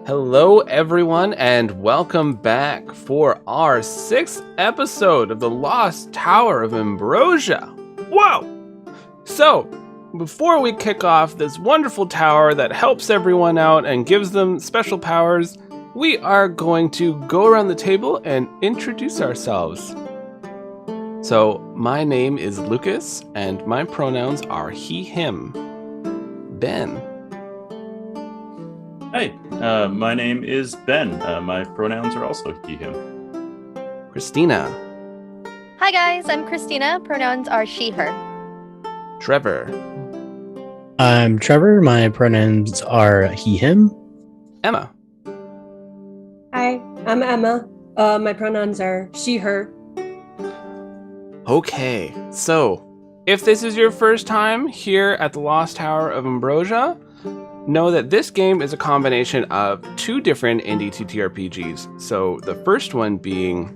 Hello, everyone, and welcome back for our 6th episode of The Lost Tower of Ambrosia. Whoa! So, before we kick off this wonderful tower that helps everyone out and gives them special powers, we are going to go around the table and introduce ourselves. So, my name is Lucas, and my pronouns are he, him. Ben. Hi, my name is Ben. My pronouns are also he, him. Christina. Hi guys, I'm Christina. Pronouns are she, her. Trevor. I'm Trevor. My pronouns are he, him. Emma. Hi, I'm Emma. My pronouns are she, her. Okay, so if this is your first time here at the Lost Tower of Ambrosia, know that this game is a combination of 2 different indie TTRPGs. So the first one being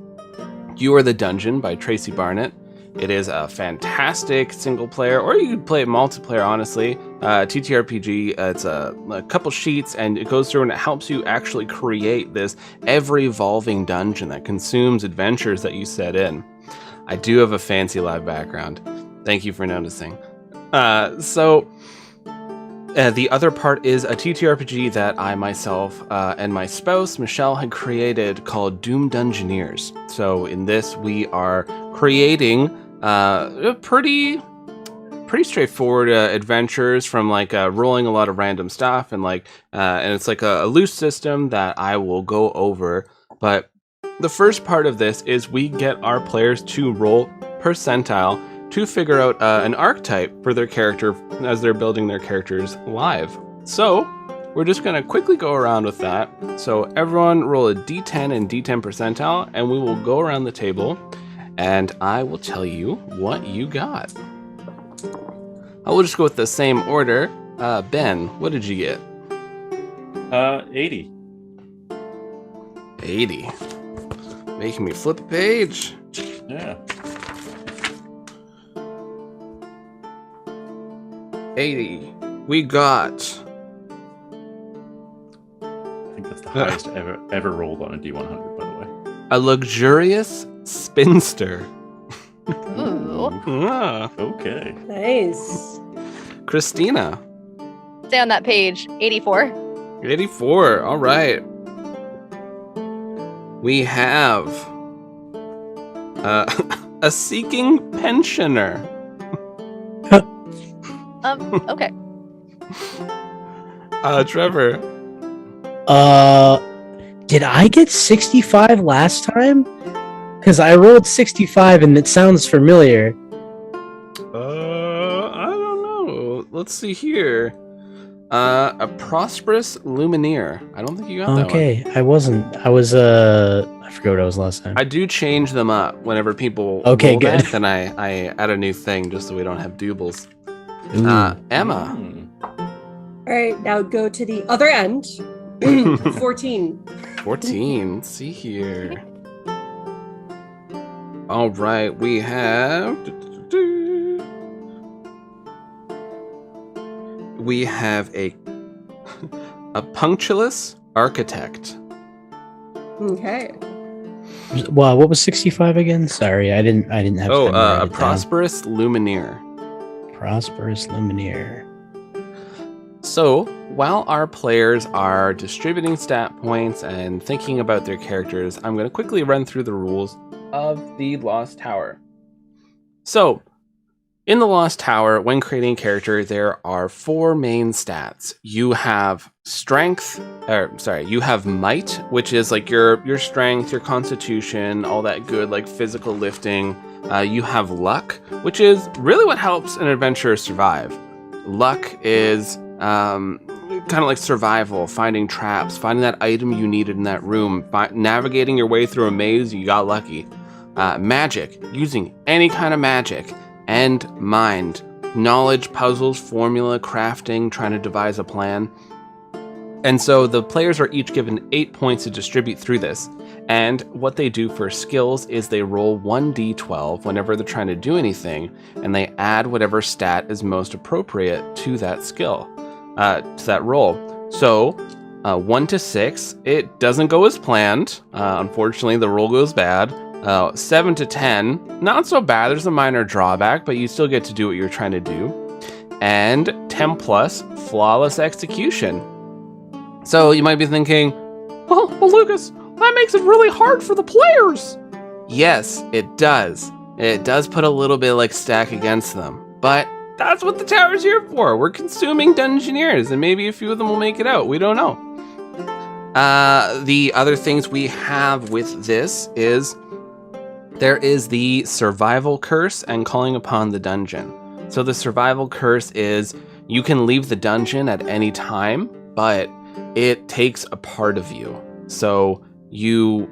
You Are the Dungeon by Tracy Barnett. It is a fantastic single player, or you could play it multiplayer, honestly. TTRPG, it's a couple sheets, and it goes through and it helps you actually create this ever-evolving dungeon that consumes adventures that you set in. I do have a fancy live background. Thank you for noticing. The other part is a TTRPG that I myself and my spouse, Michelle, had created called Doom Dungeoneers. So in this, we are creating pretty straightforward adventures from rolling a lot of random stuff and it's like a loose system that I will go over. But the first part of this is we get our players to roll percentile to figure out an archetype for their character as they're building their characters live. So we're just going to quickly go around with that. So everyone roll a d10 and d10 percentile, and we will go around the table, and I will tell you what you got. I will just go with the same order. Ben, what did you get? 80. 80. Making me flip a page. Yeah. 80. We got. I think that's the highest ever rolled on a D100, by the way. A luxurious spinster. Ooh. Ah. Okay. Nice. Christina. Stay on that page. 84. 84. All right. We have a seeking pensioner. Okay. Trevor. Did I get 65 last time? Because I rolled 65 and it sounds familiar. I don't know. Let's see here. A prosperous lumineer. I don't think you got that one. Okay, I wasn't. I was, I forgot what I was last time. I do change them up whenever people Okay, roll good. that, then I add a new thing just so we don't have doubles. Ooh. Emma. All right, now go to the other end. 14. 14. Let's see here. All right, we have. We have a punctilious architect. Okay. Wow, what was 65 again? Sorry, I didn't have time to write A it down. prosperous lumineer. Prosperous lumineer. So, while our players are distributing stat points and thinking about their characters, I'm going to quickly run through the rules of the Lost Tower. So, in the Lost Tower, when creating a character, there are 4 main stats. You have you have might, which is like your strength, your constitution, all that good like physical lifting. You have luck, which is really what helps an adventurer survive. Luck is kind of like survival, finding traps, finding that item you needed in that room, navigating your way through a maze, you got lucky. Magic, using any kind of magic. And mind, knowledge, puzzles, formula, crafting, trying to devise a plan. And so the players are each given 8 points to distribute through this. And what they do for skills is they roll 1d12 whenever they're trying to do anything, and they add whatever stat is most appropriate to that skill, to that roll. So 1 to 6, it doesn't go as planned. Unfortunately, the roll goes bad. 7 to 10, not so bad. There's a minor drawback, but you still get to do what you're trying to do. And 10 plus, flawless execution. So you might be thinking, well, Lucas, that makes it really hard for the players. Yes, it does. It does put a little bit like stack against them, but that's what the tower's here for. We're consuming Dungeoneers, and maybe a few of them will make it out. We don't know. The other things we have with this is there is the survival curse and calling upon the dungeon. So the survival curse is you can leave the dungeon at any time, but it takes a part of you. So you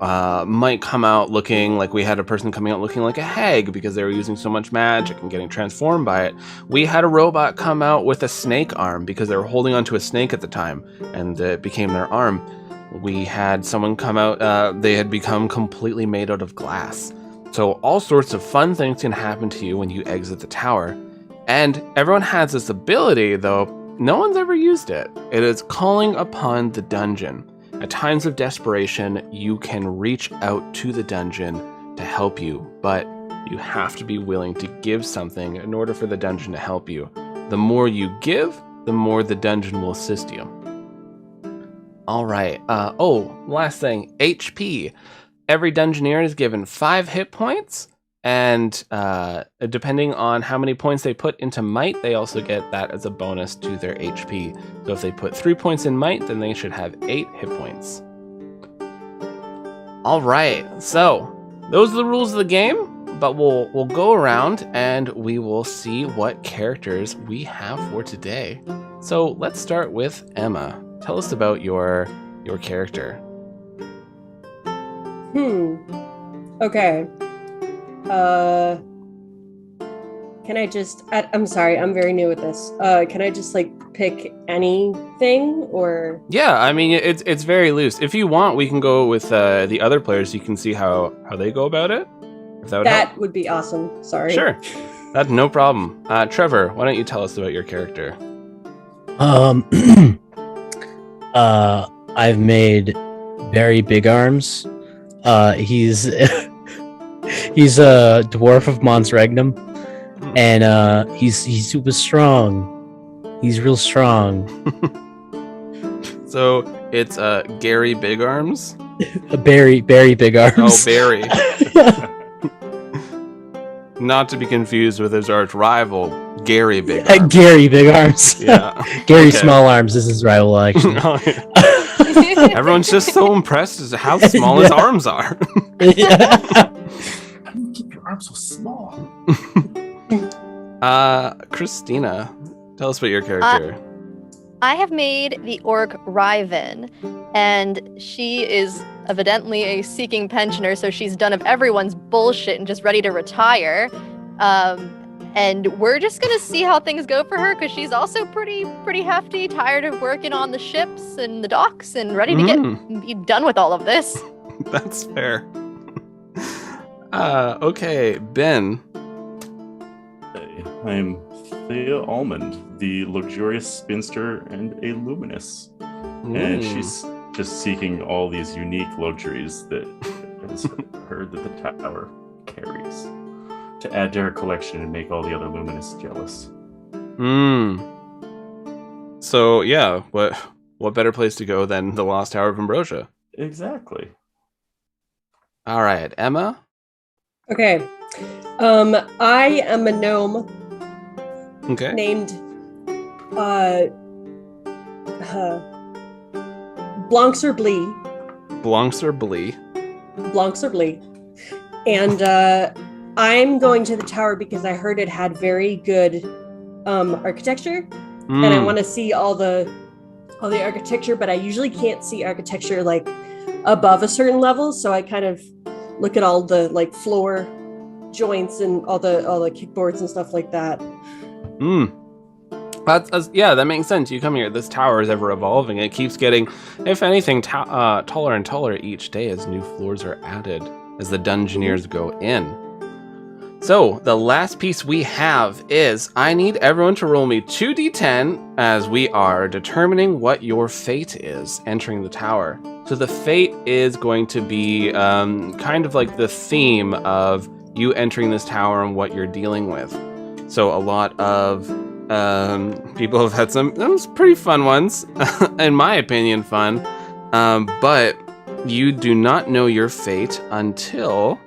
might come out looking like we had a person coming out looking like a hag because they were using so much magic and getting transformed by it. We had a robot come out with a snake arm because they were holding onto a snake at the time and it became their arm. We had someone come out, they had become completely made out of glass. So all sorts of fun things can happen to you when you exit the tower. And everyone has this ability, though no one's ever used it. It is calling upon the dungeon. At times of desperation, you can reach out to the dungeon to help you, but you have to be willing to give something in order for the dungeon to help you. The more you give, the more the dungeon will assist you. All right. Last thing, HP. Every Dungeoneer is given 5 hit points, and depending on how many points they put into might, they also get that as a bonus to their HP. So if they put 3 points in might, then they should have 8 hit points. All right, so those are the rules of the game, but we'll go around and we will see what characters we have for today. So let's start with Emma. Tell us about your character. Okay. Can I just... I'm sorry, I'm very new at this. Can I just, pick anything, or... Yeah, I mean, it's very loose. If you want, we can go with the other players. You can see how they go about it. If that would help. Would be awesome. Sorry. Sure. That's no problem. Trevor, why don't you tell us about your character? I've made very big arms. He's he's a dwarf of Mons Regnum, and he's super strong. He's real strong. So it's Gary Big Arms. Barry Big Arms. Oh, Barry. Not to be confused with his arch rival, Gary Big Arms. Gary Big Arms. Yeah. Gary Okay. Small Arms is his rival, actually. Everyone's just so impressed as to how small his arms are. Yeah. How do you keep your arms so small? Christina, tell us about your character. I have made the orc Riven, and she is evidently a seeking pensioner, so she's done of everyone's bullshit and just ready to retire. And we're just gonna see how things go for her, because she's also pretty hefty, tired of working on the ships and the docks, and ready to be done with all of this. That's fair. Okay, Ben. Hey, I'm Thea Almond, the luxurious spinster and a luminous. And she's just seeking all these unique luxuries that has heard that the tower carries to add to her collection and make all the other luminous jealous. So yeah, what better place to go than the Lost Tower of Ambrosia? Exactly. All right, Emma. Okay. I am a gnome Okay. named Blanc-sur-Blie. Blanc-sur-Blie. Blanc-sur-Blie. And I'm going to the tower because I heard it had very good architecture, and I want to see all the architecture, but I usually can't see architecture like above a certain level, so I kind of look at all the like floor joints and all the kickboards and stuff like that. Yeah, that makes sense. You come here, this tower is ever evolving. It keeps getting, if anything, taller and taller each day as new floors are added, as the Dungeoneers go in. So, the last piece we have is I need everyone to roll me 2d10 as we are determining what your fate is entering the tower. So the fate is going to be kind of like the theme of you entering this tower and what you're dealing with. So a lot of people have had some pretty fun ones, in my opinion, fun. But you do not know your fate until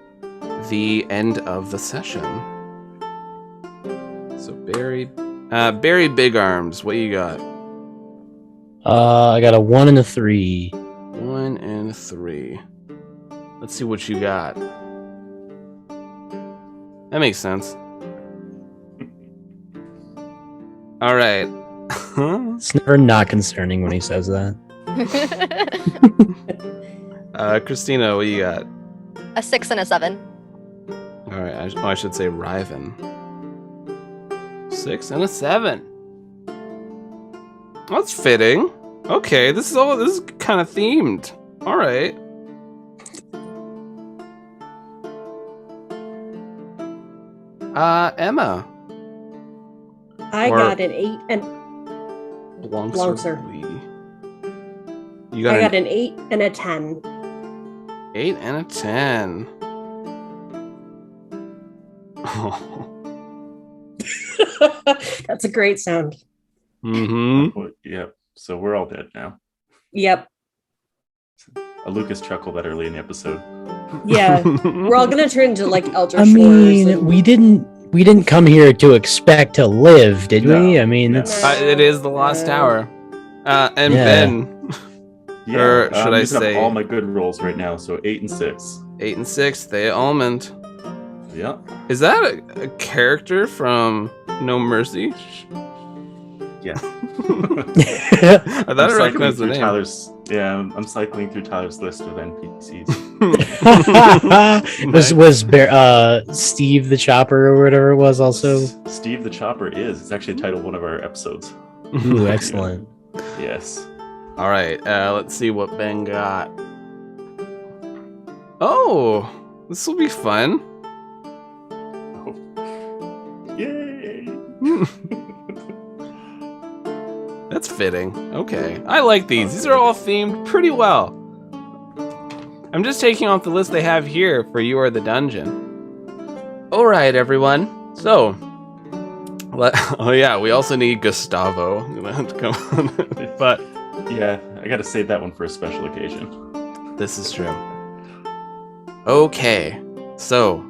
the end of the session. So Barry Big Arms, what you got? I got a 1 and a 3. 1 and 3. Let's see what you got. That makes sense. All right. It's never not concerning when he says that. Christina, what you got? A 6 and a 7. All right. I should say Riven. 6 and a 7. That's fitting. Okay, this is kind of themed. All right. Emma. I got an 8 and Blonser. I got an 8 and a 10. 8 and a 10. That's a great sound. Mm-hmm. Yep. So we're all dead now. Yep. A Lucas chuckle that early in the episode. Yeah. We're all gonna turn into like Elder I Shores. mean, we didn't come here to expect to live, did we? I mean, No. It is the Lost Tower. And Yeah. Ben. Yeah, Or should I'm I using up say all my good rolls right now? So 8 and 6. 8 and 6, they almond. Yeah. Is that a character from No Mercy? Yeah. I thought I recognized the name. I'm cycling through Tyler's list of NPCs. Nice. was Steve the Chopper or whatever it was also? Steve the Chopper is. It's actually the title of one of our episodes. Ooh, excellent. Yes. All right, let's see what Ben got. Oh, this will be fun. Oh. Yay! That's fitting. Okay, I like these. These are all themed pretty well. I'm just taking off the list they have here for You Are the Dungeon. All right, everyone. So, oh yeah, we also need Gustavo. I'm gonna have to come on, but Yeah, I gotta save that one for a special occasion. this is true. Okay, so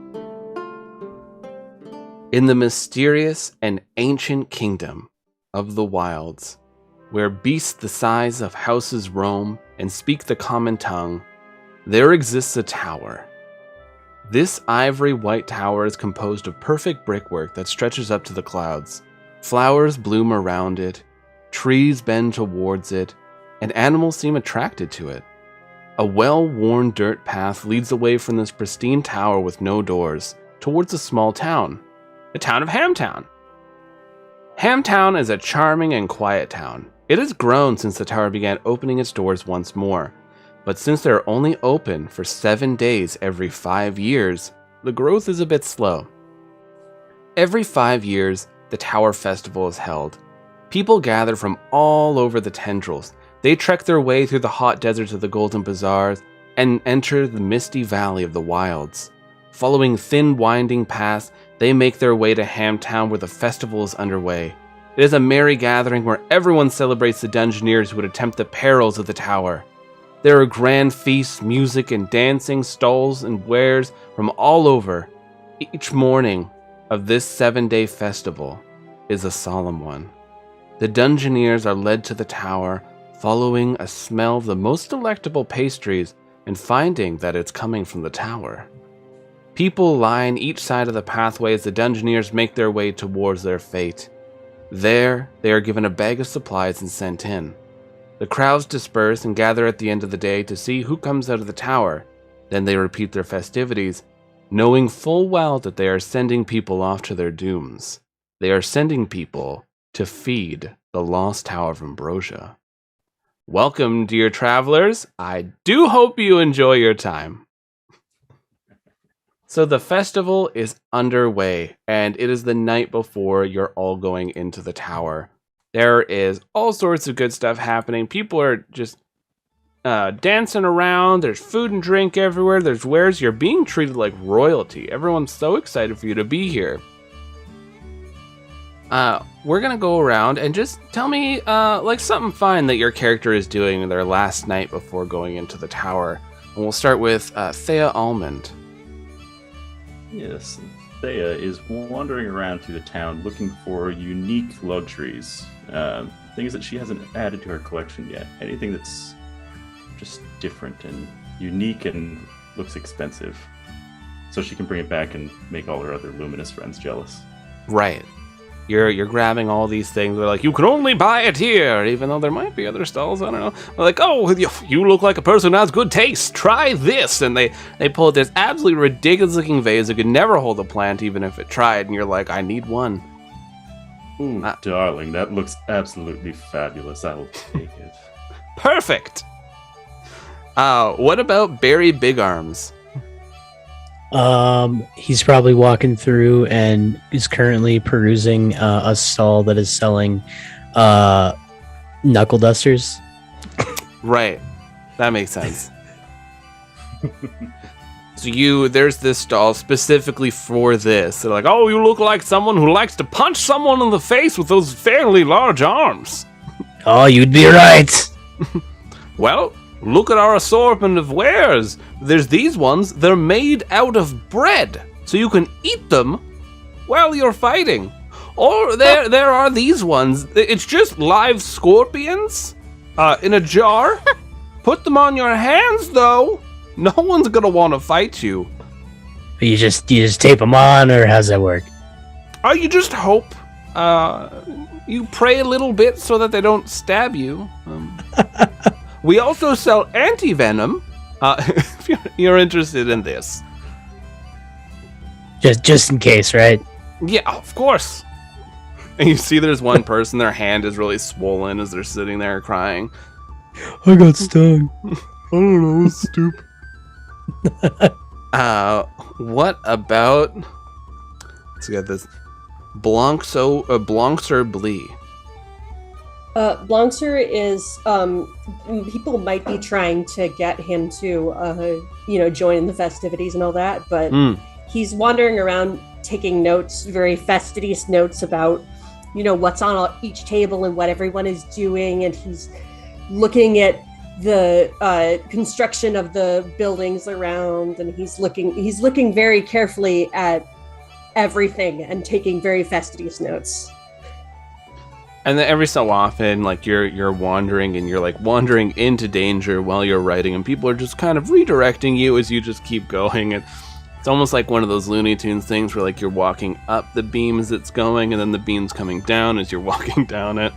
in the mysterious and ancient kingdom of the wilds, where beasts the size of houses roam and speak the common tongue, there exists a tower. This ivory white tower is composed of perfect brickwork that stretches up to the clouds. Flowers bloom around it, trees bend towards it, and animals seem attracted to it. A well-worn dirt path leads away from this pristine tower with no doors, towards a small town, the town of Hamtown. Hamtown is a charming and quiet town. It has grown since the tower began opening its doors once more, but since they're only open for 7 days every 5 years, the growth is a bit slow. Every 5 years, the Tower Festival is held. People gather from all over the tendrils. They trek their way through the hot deserts of the Golden Bazaars and enter the misty valley of the wilds. Following thin, winding paths, they make their way to Hamtown where the festival is underway. It is a merry gathering where everyone celebrates the Dungeoneers who would attempt the perils of the tower. There are grand feasts, music, and dancing, stalls, and wares from all over. Each morning of this 7-day festival is a solemn one. The Dungeoneers are led to the tower, following a smell of the most delectable pastries and finding that it's coming from the tower. People line each side of the pathway as the Dungeoneers make their way towards their fate. There, they are given a bag of supplies and sent in. The crowds disperse and gather at the end of the day to see who comes out of the tower. Then they repeat their festivities, knowing full well that they are sending people off to their dooms. They are sending people to feed the lost Tower of Ambrosia. Welcome, dear travelers. I do hope you enjoy your time. So the festival is underway, and it is the night before you're all going into the tower. There is all sorts of good stuff happening. People are just dancing around. There's food and drink everywhere. There's wares. You're being treated like royalty. Everyone's so excited for you to be here. We're going to go around and just tell me like something fun that your character is doing their last night before going into the tower. And we'll start with Thea Almond. Yes, Thea is wandering around through the town looking for unique luxuries, things that she hasn't added to her collection yet. Anything that's just different and unique and looks expensive, so she can bring it back and make all her other luminous friends jealous. Right. You're grabbing all these things. They're like, you can only buy it here, even though there might be other stalls. I don't know. They're like, oh, you look like a person who has good taste. Try this. And they pull this absolutely ridiculous looking vase that could never hold a plant, even if it tried. And you're like, I need one. Ooh, darling, that looks absolutely fabulous. I will take it. Perfect. What about Barry Big Arms? He's probably walking through and is currently perusing a stall that is selling knuckle dusters. Right. That makes sense. So there's this stall specifically for this. They're like, oh, you look like someone who likes to punch someone in the face with those fairly large arms. Oh, you'd be right. Well, look at our assortment of wares. There's these ones. They're made out of bread, so you can eat them while you're fighting. Or there are these ones. It's just live scorpions in a jar. Put them on your hands, though. No one's gonna want to fight you. You just tape them on, or how's that work? You just hope. You pray a little bit so that they don't stab you. We also sell anti-venom, if you're interested in this. Just in case, right? Yeah, of course. And you see there's one person, their hand is really swollen as they're sitting there crying. I got stung. I don't know, stupid. What about... Let's get this. Blancser Blee. Blancser is, people might be trying to get him to, join the festivities and all that, but he's wandering around taking notes, very fastidious notes about, what's on each table and what everyone is doing, and he's looking at the construction of the buildings around, and he's looking very carefully at everything and taking very fastidious notes. And then every so often, like you're wandering and you're like wandering into danger while you're writing, and people are just kind of redirecting you as you just keep going. And it's almost like one of those Looney Tunes things where like you're walking up the beam as it's going, and then the beam's coming down as you're walking down it.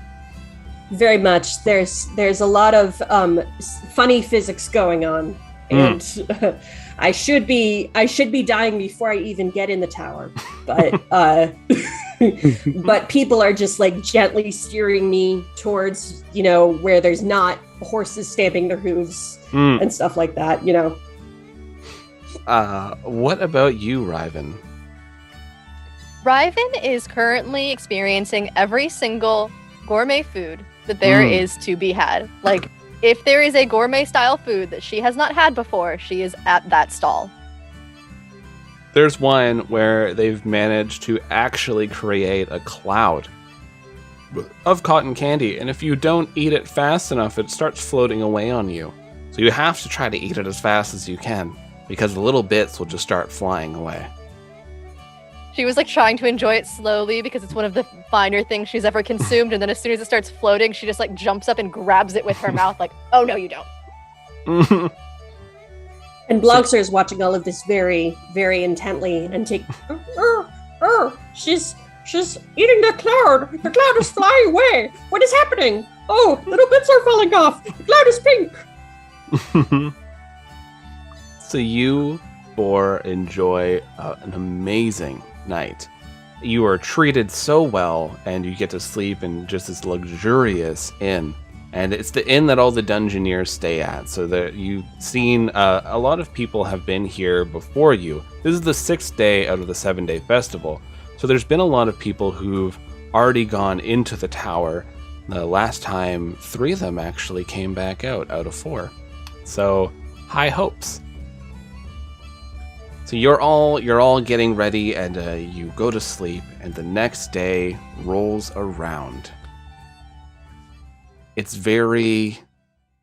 Very much. There's a lot of funny physics going on, and I should be dying before I even get in the tower, but but people are just like gently steering me towards where there's not horses stamping their hooves and stuff like that. What about you, Riven? Riven is currently experiencing every single gourmet food that there is to be had. Like, if there is a gourmet style food that she has not had before, she is at that stall. There's one where they've managed to actually create a cloud of cotton candy, and if you don't eat it fast enough, it starts floating away on you. So you have to try to eat it as fast as you can, because the little bits will just start flying away. She was like trying to enjoy it slowly because it's one of the finer things she's ever consumed, and then as soon as it starts floating, she just like jumps up and grabs it with her mouth like, oh no you don't. And Blancser is watching all of this very, very intently and she's eating the cloud. The cloud is flying away. What is happening? Oh, little bits are falling off. The cloud is pink. So you four enjoy an amazing night. You are treated so well, and you get to sleep in just this luxurious inn. And it's the inn that all the Dungeoneers stay at, so that you've seen a lot of people have been here before you. This is the 6th day out of the 7-day festival, so there's been a lot of people who've already gone into the tower. The last time, 3 of them actually came back out of 4. So, high hopes. So you're all getting ready, and you go to sleep, and the next day rolls around. It's very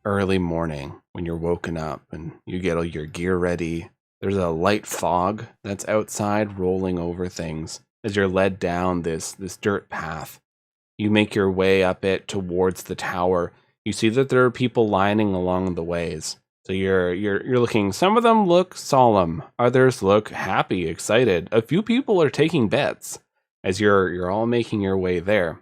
early morning when you're woken up and you get all your gear ready. There's a light fog that's outside rolling over things as you're led down this dirt path. You make your way up it towards the tower. You see that there are people lining along the ways. So you're looking, some of them look solemn, others look happy, excited. A few people are taking bets as you're all making your way there.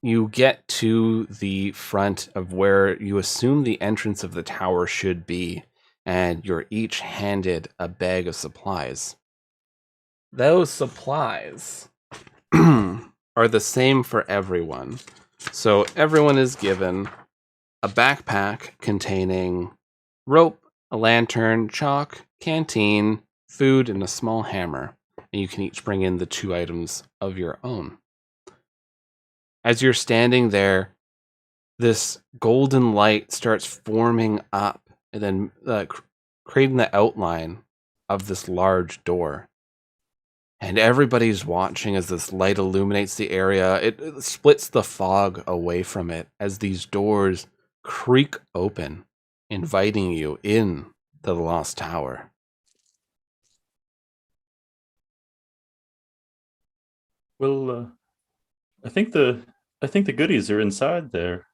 You get to the front of where you assume the entrance of the tower should be, and you're each handed a bag of supplies. Those supplies are the same for everyone. So everyone is given a backpack containing rope, a lantern, chalk, canteen, food, and a small hammer. And you can each bring in the 2 items of your own. As you're standing there, this golden light starts forming up and then creating the outline of this large door. And everybody's watching as this light illuminates the area. It splits the fog away from it as these doors creak open, inviting you in to the Lost Tower. Well, I think the goodies are inside there.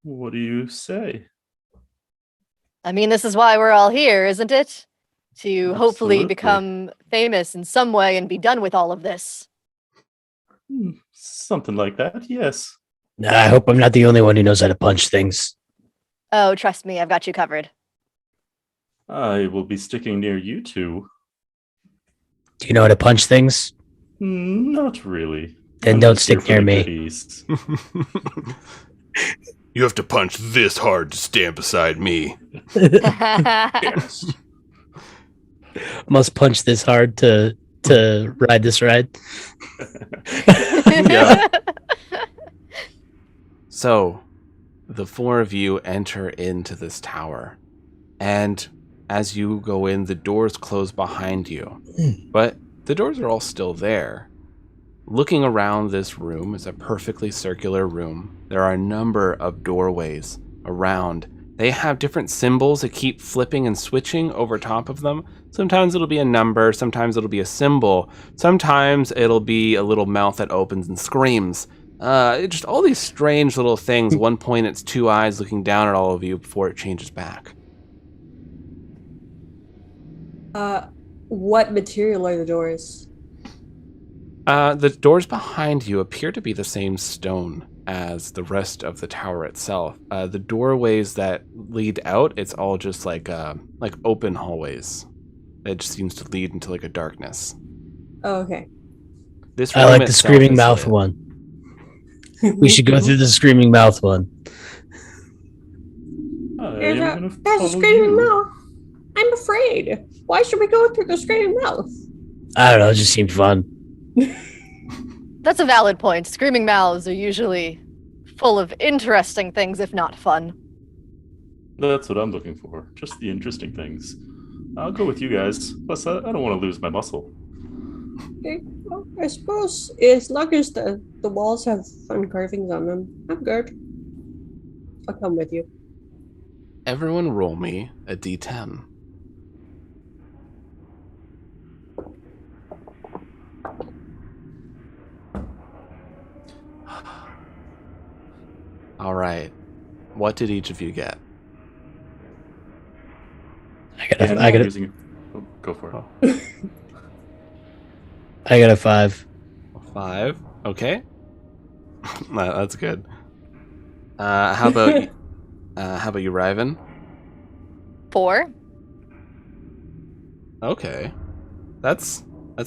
What do you say? I mean, this is why we're all here, isn't it? To hopefully Absolutely. become famous in some way and be done with all of this. Something like that, yes. I hope I'm not the only one who knows how to punch things. Oh, trust me, I've got you covered. I will be sticking near you two. Do you know how to punch things? Not really. Then I'm don't just here stick for near the me. goodies. You have to punch this hard to stand beside me. Yes. Must punch this hard to ride this ride. Yeah. So, the 4 of you enter into this tower, and as you go in, the doors close behind you, but the doors are all still there. Looking around this room, is a perfectly circular room. There are a number of doorways around. They have different symbols that keep flipping and switching over top of them. Sometimes it'll be a number, sometimes it'll be a symbol, sometimes it'll be a little mouth that opens and screams. Just all these strange little things. One point it's 2 eyes looking down at all of you before it changes back. What material are the doors? The doors behind you appear to be the same stone as the rest of the tower itself. The doorways that lead out, it's all just like open hallways. It just seems to lead into like a darkness. Oh, okay. This I room like the itself screaming is mouth lit. one. We should go through the screaming mouth one. There's a screaming mouth. I'm afraid. Why should we go through the screaming mouth? I don't know, it just seemed fun. That's a valid point. Screaming mouths are usually full of interesting things, if not fun. That's what I'm looking for. Just the interesting things. I'll go with you guys. Plus, I don't want to lose my muscle. Okay, well, I suppose as long as the walls have fun carvings on them, I'm good. I'll come with you. Everyone roll me a d10. All right. What did each of you get? I got Go for it. I got a 5. 5. Okay. That's good. How about you, Ryven? 4. Okay. That's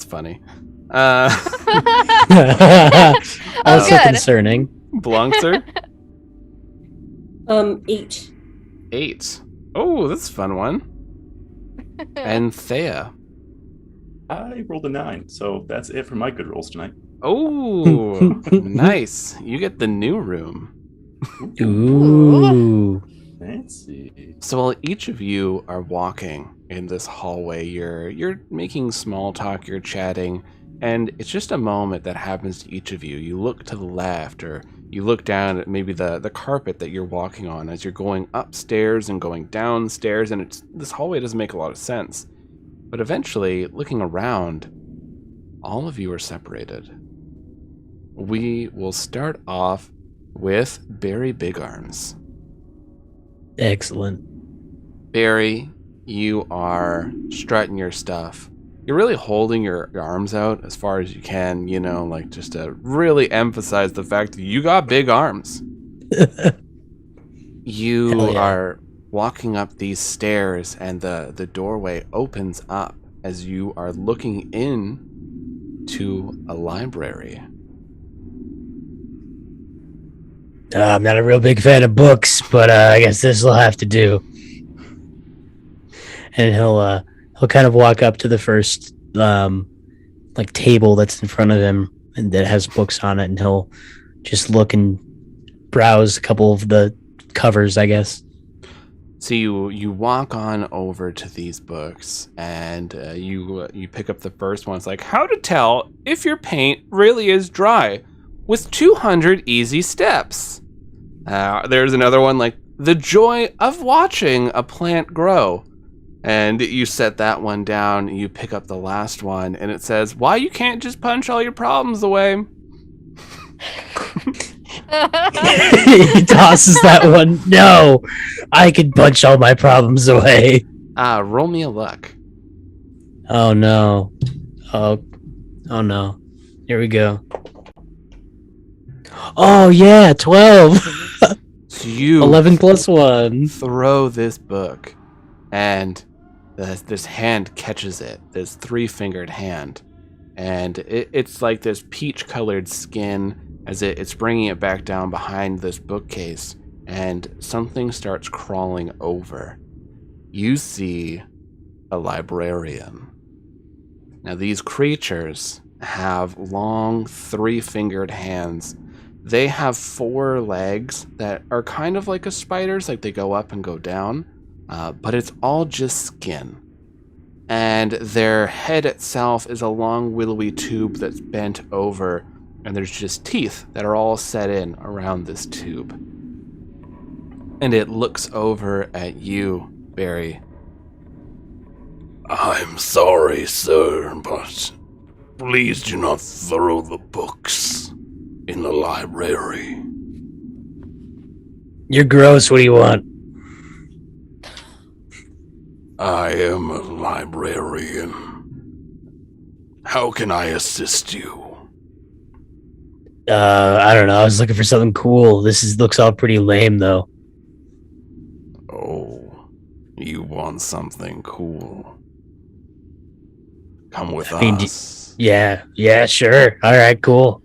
funny. Oh, Also good. concerning. Blunkser? 8. 8. Oh, that's a fun one. And Thea. I rolled a 9, so that's it for my good rolls tonight. Oh, nice. You get the new room. Ooh. Fancy. So while each of you are walking in this hallway, you're making small talk, you're chatting, and it's just a moment that happens to each of you. You look to the left, or you look down at maybe the carpet that you're walking on as you're going upstairs and going downstairs, and this hallway doesn't make a lot of sense. But eventually, looking around, all of you are separated. We will start off with Barry Big Arms. Excellent. Barry, you are strutting your stuff. You're really holding your arms out as far as you can, like just to really emphasize the fact that you got big arms. You are walking up these stairs, and the doorway opens up as you are looking in to a library. I'm not a real big fan of books, but I guess this will have to do. And he'll kind of walk up to the first table that's in front of him and that has books on it, and he'll just look and browse a couple of the covers, I guess. So you walk on over to these books, and you pick up the first one. It's like, how to tell if your paint really is dry with 200 easy steps. There's another one like the joy of watching a plant grow. And you set that one down, you pick up the last one, and it says, why you can't just punch all your problems away. He tosses that one. No, I can punch all my problems away. Roll me a luck. Oh no. Oh no. Here we go. Oh yeah, 12. So you 11 plus 1. throw this book, and this hand catches it, this 3-fingered hand, and it's like this peach-colored skin as it's bringing it back down behind this bookcase, and something starts crawling over. You see a librarian. Now, these creatures have long 3-fingered hands. They have 4 legs that are kind of like a spider's, like they go up and go down, but it's all just skin. And their head itself is a long willowy tube that's bent over, and there's just teeth that are all set in around this tube. And it looks over at you, Barry. I'm sorry, sir, but please do not throw the books in the library. You're gross. What do you want? I am a librarian. How can I assist you? I don't know. I was looking for something cool. Looks all pretty lame, though. Oh, you want something cool? Come with us. Yeah, sure. All right, cool.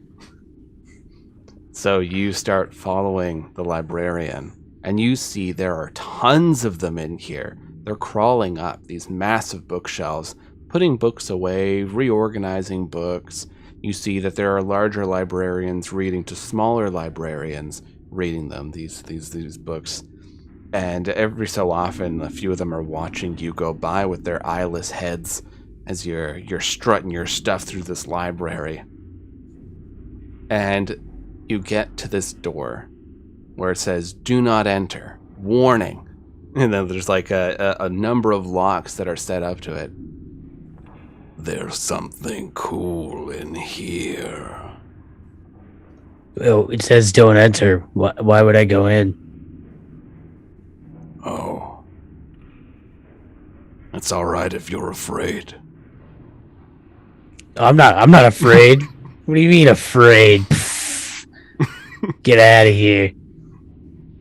So you start following the librarian, and you see there are tons of them in here. They're crawling up these massive bookshelves, putting books away, reorganizing books. You see that there are larger librarians reading to smaller librarians, reading them, these books. And every so often, a few of them are watching you go by with their eyeless heads as you're strutting your stuff through this library. And you get to this door where it says, do not enter, warning. And then there's like a number of locks that are set up to it. There's something cool in here. Oh, it says don't enter. Why would I go in? Oh. It's all right if you're afraid. I'm not afraid. What do you mean afraid? Get out of here.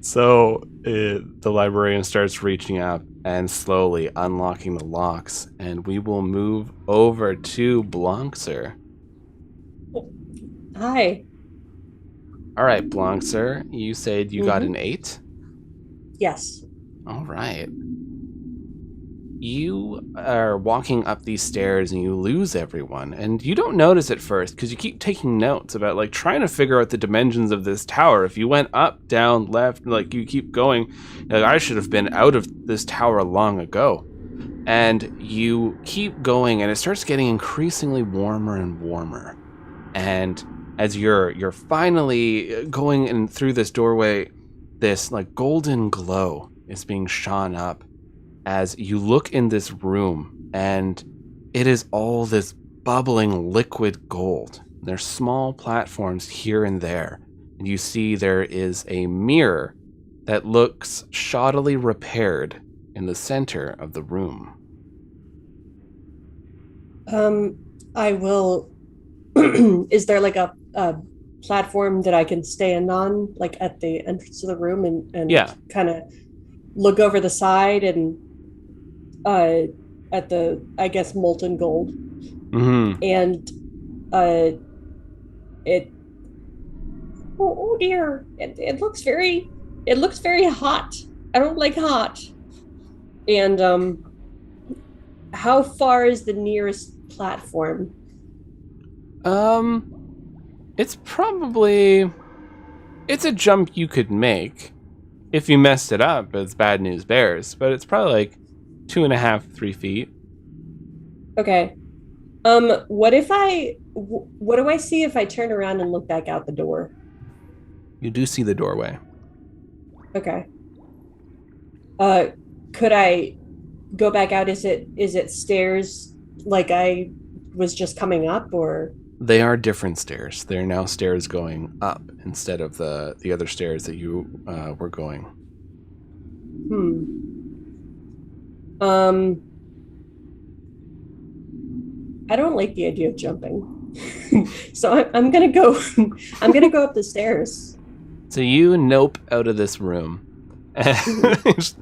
So the librarian starts reaching up and slowly unlocking the locks, and we will move over to Blancser. Hi. All right, Blancser, you said you got an 8? Yes. All right. You are walking up these stairs and you lose everyone, and you don't notice at first because you keep taking notes about like trying to figure out the dimensions of this tower. If you went up, down, left, like you keep going, like I should have been out of this tower long ago. And you keep going, and it starts getting increasingly warmer and warmer. And as you're finally going in through this doorway, this like golden glow is being shone up as you look in this room, and it is all this bubbling liquid gold. There's small platforms here and there, and you see there is a mirror that looks shoddily repaired in the center of the room. I will. Is there like a platform that I can stand on, like at the entrance of the room, and Yeah. kind of look over the side and at the, I guess, molten gold, and it. Oh dear! It looks very hot. I don't like hot. And how far is the nearest platform? It's a jump you could make. If you messed it up, it's bad news bears, but it's probably like 2.5, 3 feet. Okay. What do I see if I turn around and look back out the door? You do see the doorway. Okay. Could I go back out? Is it stairs like I was just coming up, or? They are different stairs. They're now stairs going up instead of the other stairs that you were going. I don't like the idea of jumping, so I'm gonna go. I'm gonna go up the stairs. So you nope out of this room.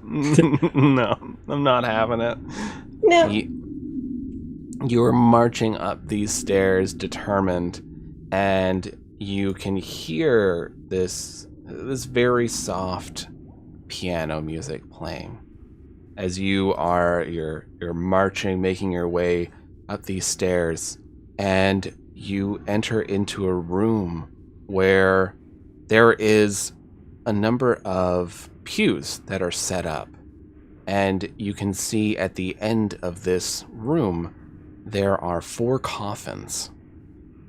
No, I'm not having it. No. You're marching up these stairs determined, and you can hear this very soft piano music playing as you're marching, making your way up these stairs, and you enter into a room where there is a number of pews that are set up, and you can see at the end of this room there are 4 coffins.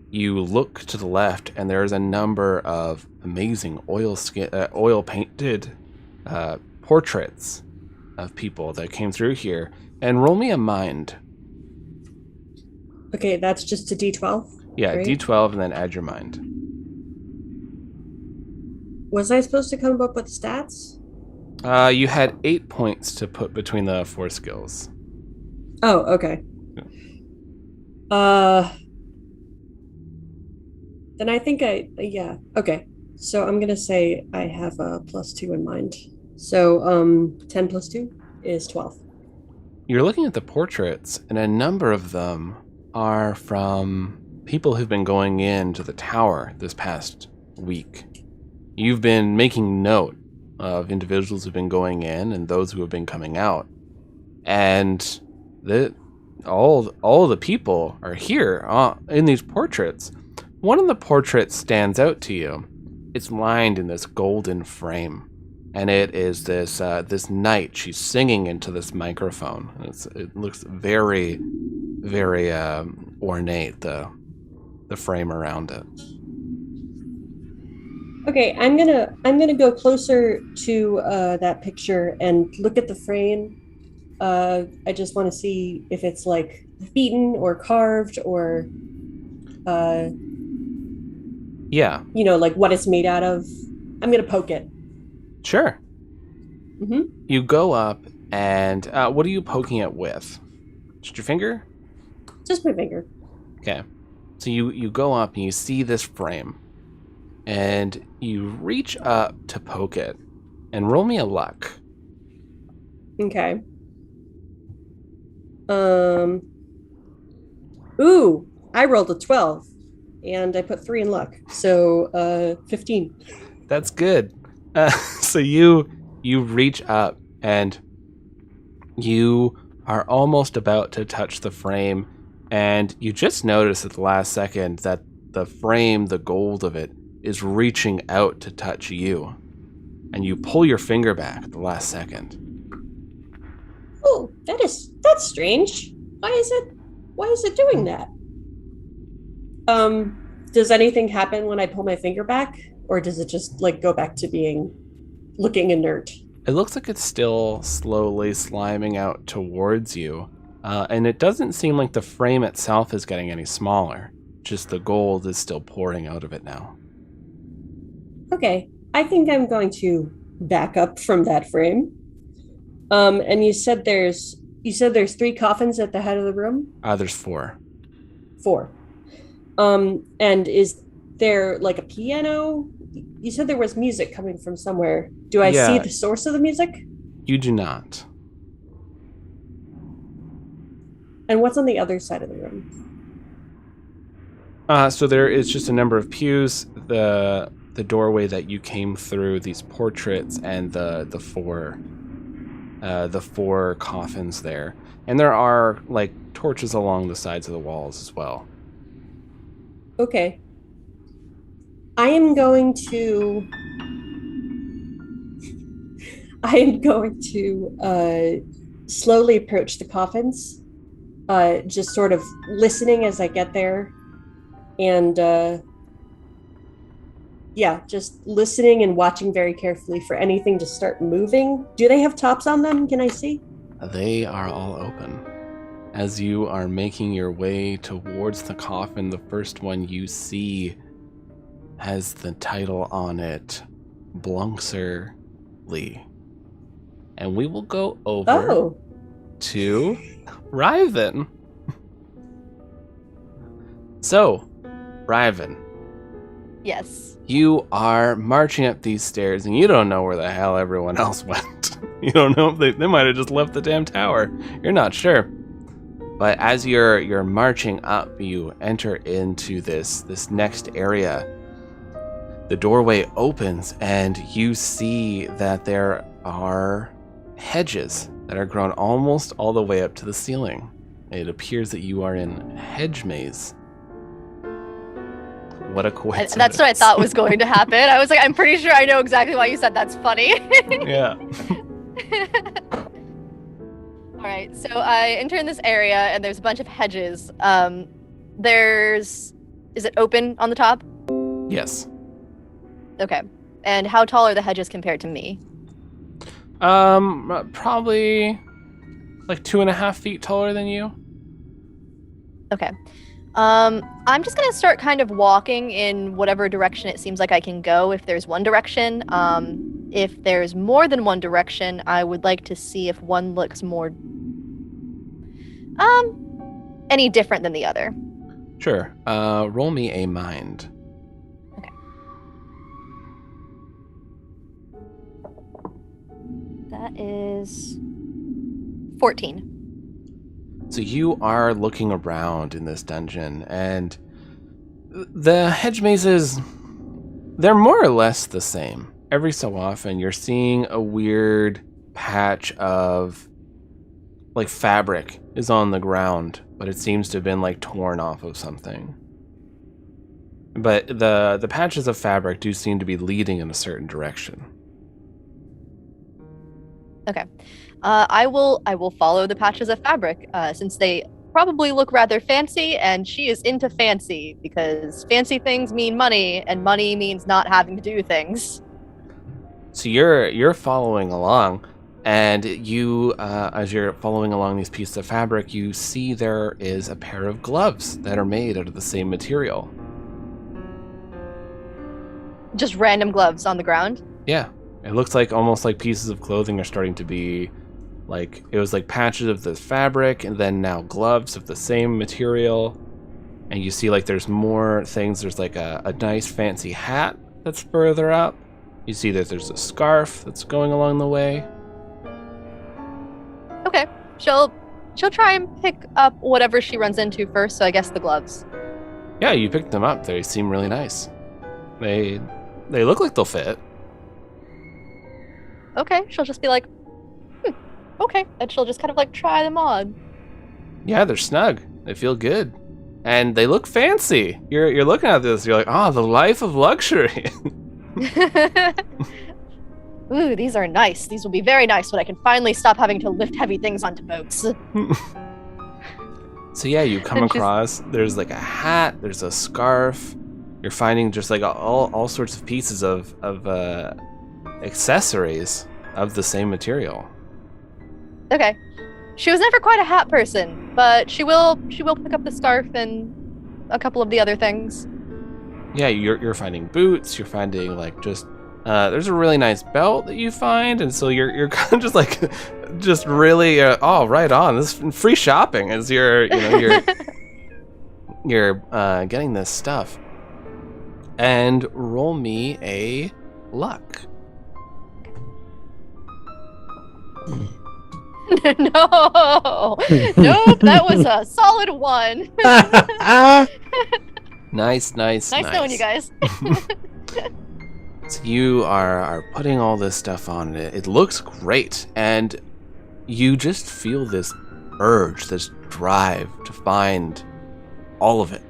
You look to the left, and there's a number of amazing oil-painted portraits of people that came through here. And roll me a mind. Okay, that's just a D12? Yeah, right? D12, and then add your mind. Was I supposed to come up with stats? You had 8 points to put between the 4 skills. Oh, okay. Then I think yeah, okay. So I'm gonna say I have a +2 in mind. So 10 + 2 is 12. You're looking at the portraits, and a number of them are from people who've been going into the tower this past week. You've been making note of individuals who've been going in and those who have been coming out. And all the people are here in these portraits. One of the portraits stands out to you. It's lined in this golden frame, and it is this knight. She's singing into this microphone. It looks very, very ornate. The frame around it. Okay, I'm gonna go closer to that picture and look at the frame. I just want to see if it's like beaten or carved or Yeah. Like what it's made out of. I'm gonna poke it. Sure. Mm-hmm. You go up, and what are you poking it with? Just your finger? Just my finger. Okay. So you go up and you see this frame, and you reach up to poke it, and roll me a luck. Okay. Ooh, I rolled a 12, and I put 3 in luck, so 15. That's good. So you you reach up and you are almost about to touch the frame, and you just notice at the last second that the frame, the gold of it, is reaching out to touch you. And you pull your finger back at the last second. Oh, that's strange. Why is it doing that? Does anything happen when I pull my finger back? Or does it just like go back to being looking inert? It looks like it's still slowly sliming out towards you. And it doesn't seem like the frame itself is getting any smaller. Just the gold is still pouring out of it now. Okay, I think I'm going to back up from that frame. And you said there's 3 coffins at the head of the room? There's 4. 4. And is there like a piano? You said there was music coming from somewhere. Do I see the source of the music? You do not. And what's on the other side of the room? So there is just a number of pews, the doorway that you came through, these portraits, and the 4 coffins there. And there are like torches along the sides of the walls as well. Okay. I am going to slowly approach the coffins, just sort of listening as I get there, and just listening and watching very carefully for anything to start moving. Do they have tops on them? Can I see? They are all open. As you are making your way towards the coffin, the first one you see has the title on it, Blunkser Lee. And we will go over to Riven. So, Riven. Yes. You are marching up these stairs, and you don't know where the hell everyone else went. You don't know if they might have just left the damn tower. You're not sure. But as you're marching up, you enter into this next area. The doorway opens, and you see that there are hedges that are grown almost all the way up to the ceiling. It appears that you are in Hedge Maze. What a coincidence. That's what I thought was going to happen. I was like, I'm pretty sure I know exactly why you said that's funny. Yeah. All right, so I enter in this area, and there's a bunch of hedges. Is it open on the top? Yes. Okay. And how tall are the hedges compared to me? Probably like 2.5 feet taller than you. Okay. I'm just gonna start kind of walking in whatever direction it seems like I can go if there's one direction. If there's more than one direction, I would like to see if one looks more any different than the other. Sure. Roll me a mind. Okay. That is 14. So you are looking around in this dungeon, and the hedge mazes, they're more or less the same. Every so often, you're seeing a weird patch of, like, fabric is on the ground, but it seems to have been, like, torn off of something. But the patches of fabric do seem to be leading in a certain direction. Okay. I will follow the patches of fabric, since they probably look rather fancy, and she is into fancy, because fancy things mean money, and money means not having to do things. So you're following along, and you, as you're following along these pieces of fabric, you see there is a pair of gloves that are made out of the same material. Just random gloves on the ground? Yeah. It looks like almost like pieces of clothing are starting to be like, it was like patches of the fabric and then now gloves of the same material. And you see like there's more things. There's like a nice fancy hat that's further up. You see that there's a scarf that's going along the way. Okay. She'll try and pick up whatever she runs into first, so I guess the gloves. Yeah, you picked them up. They seem really nice. They look like they'll fit. Okay, she'll just be like, okay, and she'll just kind of like try them on. Yeah, they're snug. They feel good. And they look fancy. You're looking at this, you're like, oh, the life of luxury. Ooh, these are nice. These will be very nice when I can finally stop having to lift heavy things onto boats. So yeah, you come across, there's like a hat, there's a scarf. You're finding just like all sorts of pieces of accessories of the same material. Okay. She was never quite a hat person, but she will pick up the scarf and a couple of the other things. Yeah, you're finding boots, you're finding like just there's a really nice belt that you find, and so you're kind of just like just really right on. This is free shopping as you're getting this stuff. And roll me a luck. No, nope, that was a solid 1. Nice. Nice knowing you guys. So you are putting all this stuff on it. It looks great, and you just feel this urge, this drive to find all of it.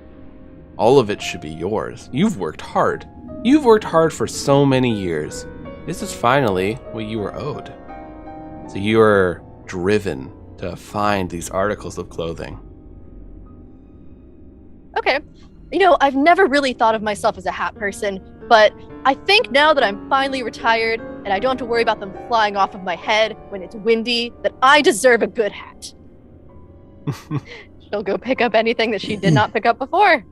All of it should be yours. You've worked hard. You've worked hard for so many years. This is finally what you were owed. So you are driven to find these articles of clothing. Okay. I've never really thought of myself as a hat person, but I think now that I'm finally retired and I don't have to worry about them flying off of my head when it's windy, that I deserve a good hat. She'll go pick up anything that she did not pick up before.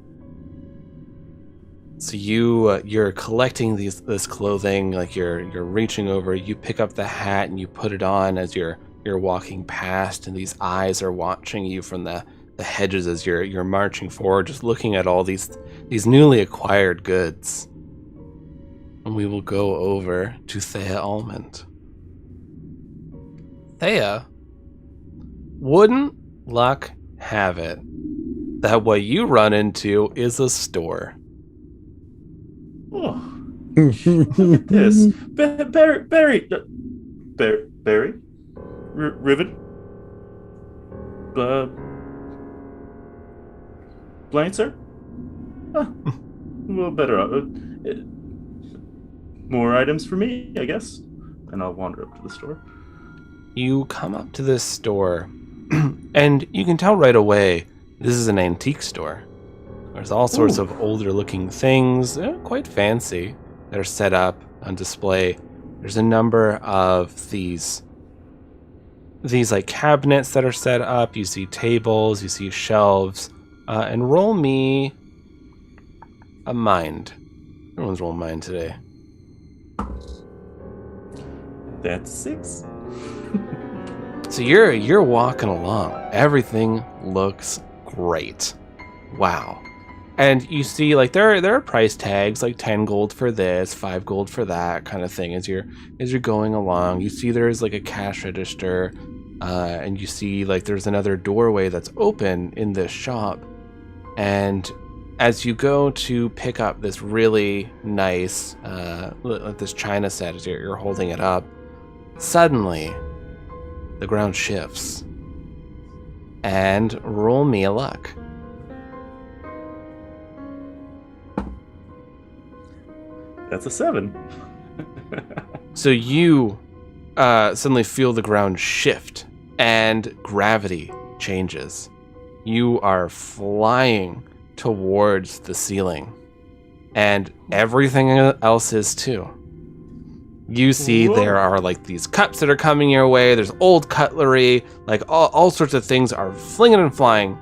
So you're collecting this clothing, like you're reaching over, you pick up the hat and you put it on as you're walking past, and these eyes are watching you from the hedges as you're marching forward, just looking at all these newly acquired goods. And we will go over to Thea Almond. Thea, wouldn't luck have it that what you run into is a store? Oh, look at this. Barry, Rivet, Blancer? Well, better. More items for me, I guess. And I'll wander up to the store. You come up to this store, and you can tell right away this is an antique store. There's all sorts of older looking things, quite fancy, that are set up on display. There's a number of these like cabinets that are set up. You see tables, you see shelves, and roll me a mind. Everyone's rolling mind today. That's 6. So you're walking along. Everything looks great. Wow. And you see, like, there are price tags, like 10 gold for this, 5 gold for that kind of thing. As you're going along, you see there's like a cash register, and you see like there's another doorway that's open in this shop. And as you go to pick up this really nice, like this china set, as you're holding it up, suddenly the ground shifts. And roll me a luck. That's a 7. So you suddenly feel the ground shift and gravity changes. You are flying towards the ceiling, and everything else is too. You see there are like these cups that are coming your way. There's old cutlery, like all sorts of things are flinging and flying.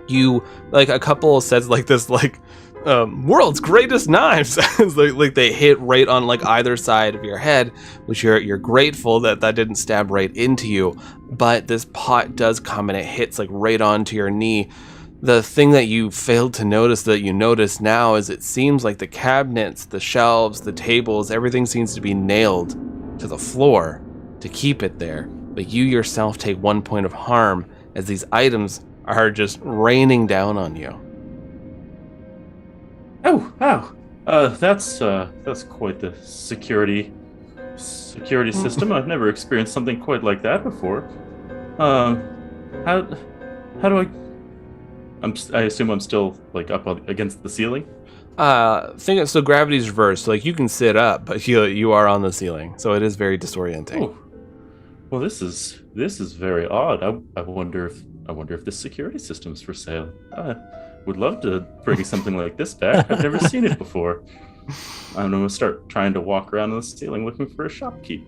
You, like, a couple says like this, like, world's greatest knives. like they hit right on like either side of your head, which you're grateful that didn't stab right into you. But this pot does come and it hits like right onto your knee. The thing that you failed to notice that you notice now is it seems like the cabinets, the shelves, the tables, everything seems to be nailed to the floor to keep it there. But you yourself take 1 point of harm as these items are just raining down on you. Oh, wow. That's quite the security security system. I've never experienced something quite like that before. How do I assume I'm still like up against the ceiling? So gravity's reversed. Like you can sit up, but you are on the ceiling, so it is very disorienting. Ooh. Well, this is very odd. I wonder if this security system's for sale. I would love to bring something like this back. I've never seen it before. I'm gonna start trying to walk around on the ceiling looking for a shopkeep.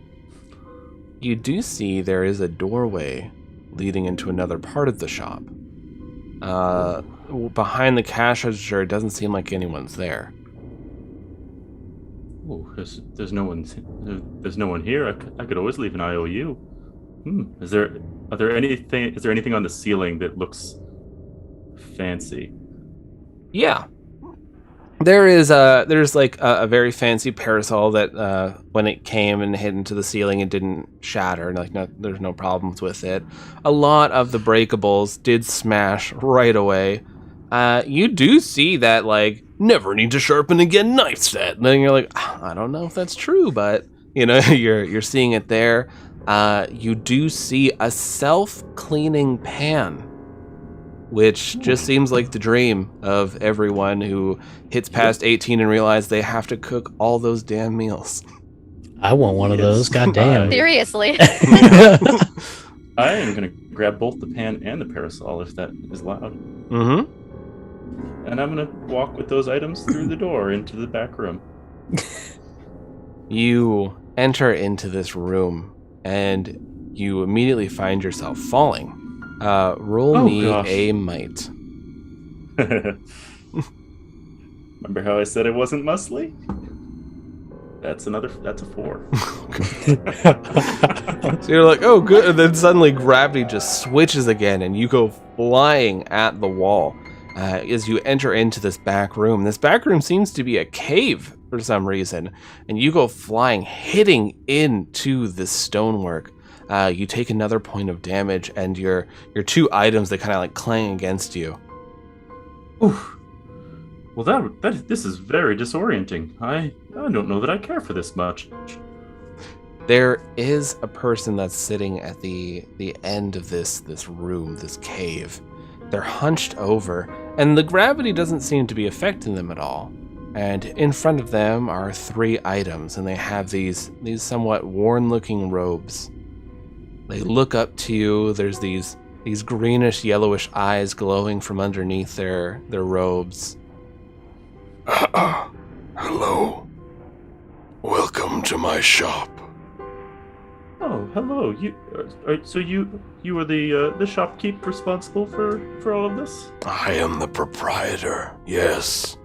You do see there is a doorway leading into another part of the shop. Behind the cash register, it doesn't seem like anyone's there. Oh, there's no one here. I could always leave an IOU. Is there anything on the ceiling that looks fancy? Yeah. There's like a very fancy parasol that when it came and hit into the ceiling, it didn't shatter. There's no problems with it. A lot of the breakables did smash right away. You do see that like never need to sharpen again knife set. And then you're like, I don't know if that's true, but you're seeing it there. You do see a self-cleaning pan, which just seems like the dream of everyone who hits past 18 and realize they have to cook all those damn meals. I want one of those. God damn. Seriously. I am going to grab both the pan and the parasol if that is allowed. Mm-hmm. And I'm going to walk with those items through the door into the back room. You enter into this room and you immediately find yourself falling. Roll me a might. Remember how I said it wasn't muscly? That's a 4. So you're like, oh, good. And then suddenly gravity just switches again and you go flying at the wall as you enter into this back room. This back room seems to be a cave for some reason. And you go flying, hitting into this stonework. You take another point of damage, and your 2 items that kind of like clang against you. Oof. Well, this is very disorienting. I don't know that I care for this much. There is a person that's sitting at the end of this room, this cave. They're hunched over, and the gravity doesn't seem to be affecting them at all. And in front of them are 3 items, and they have these somewhat worn-looking robes. They look up to you. There's these greenish, yellowish eyes glowing from underneath their robes. Hello. Welcome to my shop. Oh, hello. You are the shopkeep responsible for all of this? I am the proprietor. Yes.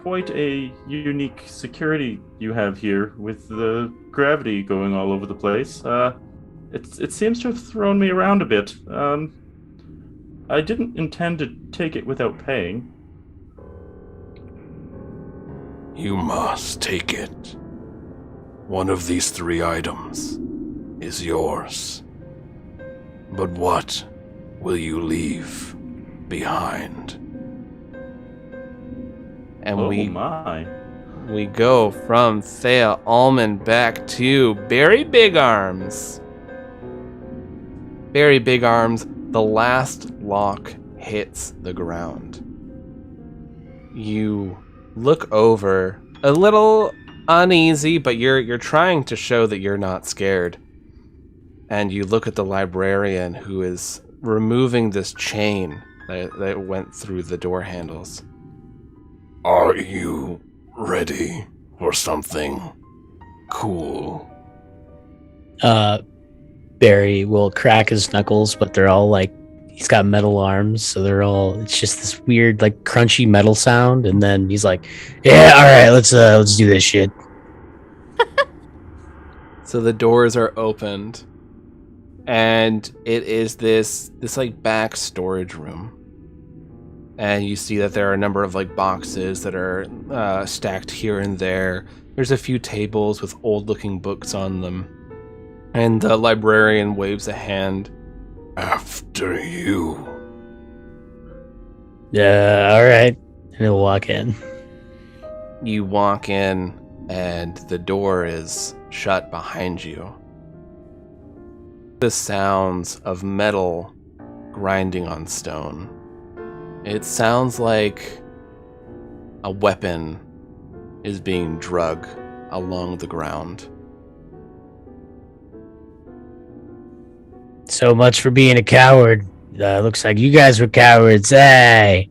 Quite a unique security you have here with the gravity going all over the place. It seems to have thrown me around a bit. I didn't intend to take it without paying. You must take it. One of these 3 items is yours. But what will you leave behind? And my. we go from Thea Almond back to Barry Big Arms. Barry Big Arms, the last lock hits the ground. You look over, a little uneasy, but you're trying to show that you're not scared. And you look at the librarian who is removing this chain that went through the door handles. Are you ready for something cool? Barry will crack his knuckles, but they're all like, he's got metal arms, so it's just this weird, like, crunchy metal sound, and then he's like, yeah, alright, let's do this shit. So the doors are opened, and it is this like back storage room. And you see that there are a number of like boxes that are stacked here and there. There's a few tables with old-looking books on them. And the librarian waves a hand. After you. Yeah, alright. And he'll walk in. You walk in, and the door is shut behind you. The sounds of metal grinding on stone. It sounds like a weapon is being drug along the ground. So much for being a coward. Looks like you guys were cowards. Hey!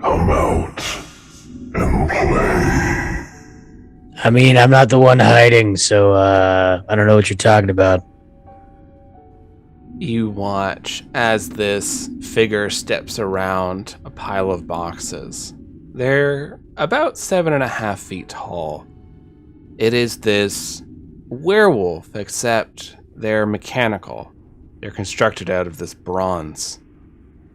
Come out and play. I mean, I'm not the one hiding, so I don't know what you're talking about. You watch as this figure steps around a pile of boxes. They're about 7.5 feet tall. It is this werewolf, except they're mechanical. They're constructed out of this bronze.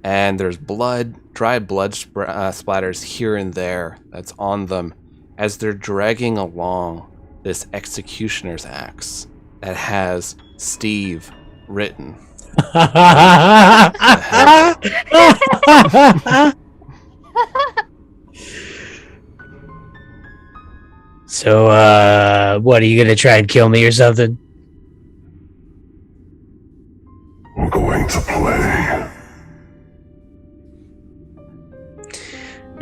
And there's blood, dried blood splatters here and there that's on them as they're dragging along this executioner's axe that has Steve written. So, what, are you gonna try and kill me or something? We're going to play.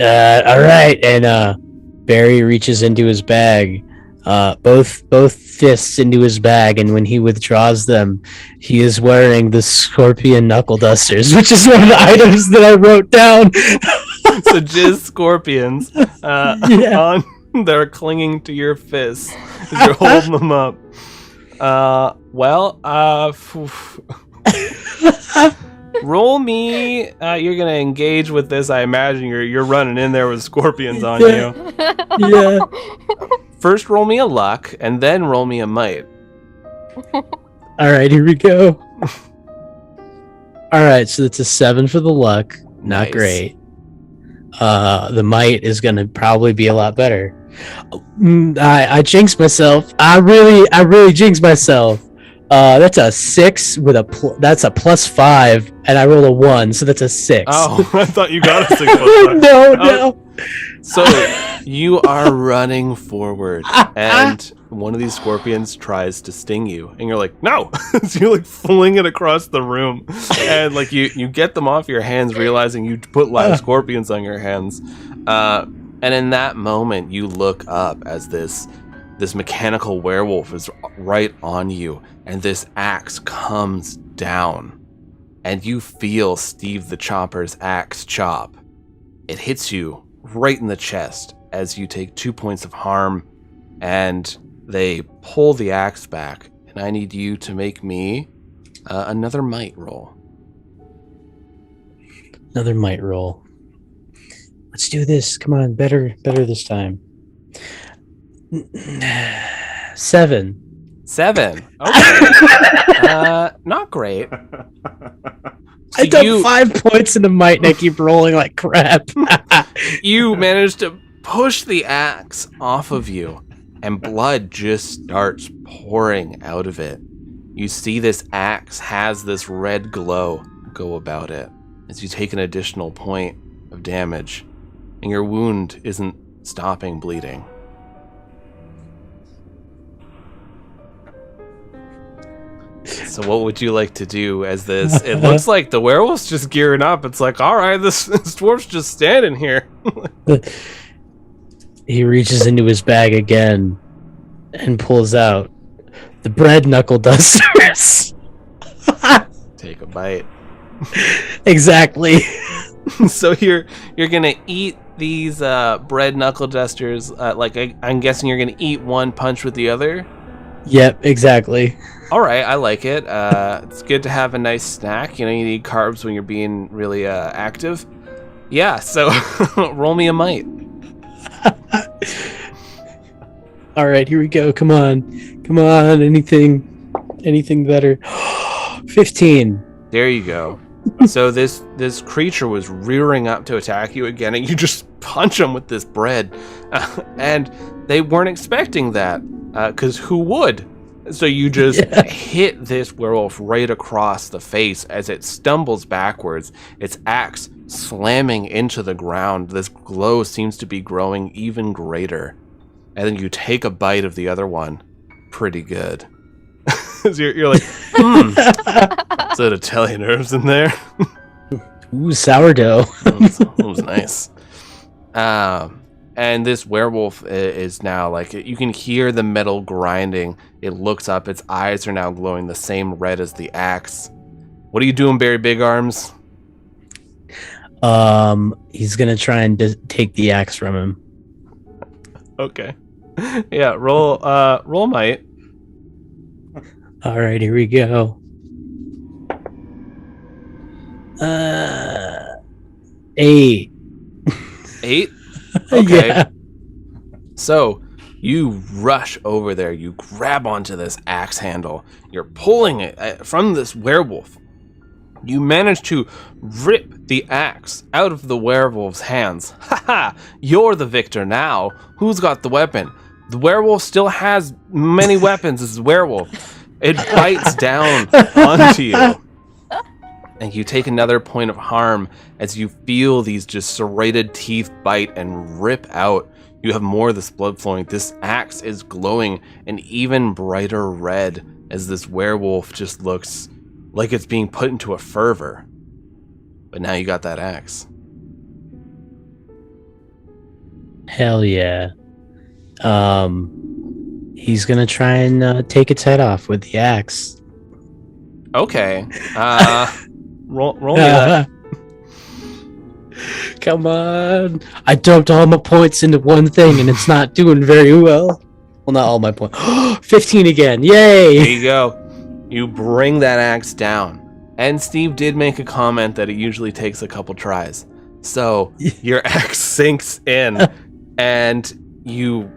Alright, and Barry reaches into his bag, both fists into his bag, and when he withdraws them, he is wearing the scorpion knuckle dusters, which is one of the items that I wrote down. So jizz scorpions Yeah. they're clinging to your fists as you're holding them up. Roll me. You're gonna engage with this. I imagine you're running in there with scorpions on you. Yeah. First, roll me a luck, and then roll me a might. Alright, here we go. Alright, so it's a 7 for the luck. Not Nice. great. The might is gonna probably be a lot better. I jinxed myself. I really jinxed myself. That's a 6 with that's a +5, and I rolled a 1, so that's a 6. Oh, I thought you got a 6 plus 5. No. So you are running forward, and one of these scorpions tries to sting you, and you're like, no! So you like fling it across the room, and like you get them off your hands, realizing you put live scorpions on your hands. And in that moment, you look up as this mechanical werewolf is right on you, and this axe comes down, and you feel Steve the Chopper's axe chop. It hits you right in the chest as you take 2 points of harm, and they pull the axe back, and I need you to make me another might roll. Another might roll. Let's do this. Come on, better this time. 7. 7. Okay. Not great. I took 5 points in the might, and I keep rolling like crap. You manage to push the axe off of you, and blood just starts pouring out of it. You see this axe has this red glow go about it as you take an additional point of damage, and your wound isn't stopping bleeding. So what would you like to do as this? It looks like the werewolf's just gearing up. It's like, all right, this dwarf's just standing here. He reaches into his bag again and pulls out the bread knuckle dusters. Take a bite. Exactly. So you're gonna eat these bread knuckle dusters. I'm guessing you're gonna eat one, punch with the other. Yep, exactly. All right, I like it. It's good to have a nice snack. You know, you need carbs when you're being really active. Yeah, so roll me a might. All right, here we go. Come on. Anything better. 15. There you go. So this creature was rearing up to attack you again, and you just punch them with this bread. And they weren't expecting that, because who would? So you just hit this werewolf right across the face as it stumbles backwards, its axe slamming into the ground. This glow seems to be growing even greater. And then you take a bite of the other one. Pretty good. You're like, is that Italian herbs in there? Ooh, sourdough. That was nice. And this werewolf is now like, you can hear the metal grinding. It looks up. Its eyes are now glowing the same red as the axe. What are you doing, Barry Big Arms? He's gonna try and take the axe from him. Okay. Yeah, roll might. All right, here we go. 8. 8? Okay. Yeah. So you rush over there. You grab onto this axe handle. You're pulling it from this werewolf. You manage to rip the axe out of the werewolf's hands. Haha! You're the victor now. Who's got the weapon? The werewolf still has many weapons as a werewolf. It bites down onto you. And you take another point of harm as you feel these just serrated teeth bite and rip out. You have more of this blood flowing. This axe is glowing an even brighter red as this werewolf just looks like it's being put into a fervor. But now you got that axe. Hell yeah. He's gonna try and take its head off with the axe. Okay. Roll me that. Come on. I dumped all my points into one thing and it's not doing very well. Well, not all my points. 15 again. Yay! There you go. You bring that axe down. And Steve did make a comment that it usually takes a couple tries. So your axe sinks in and you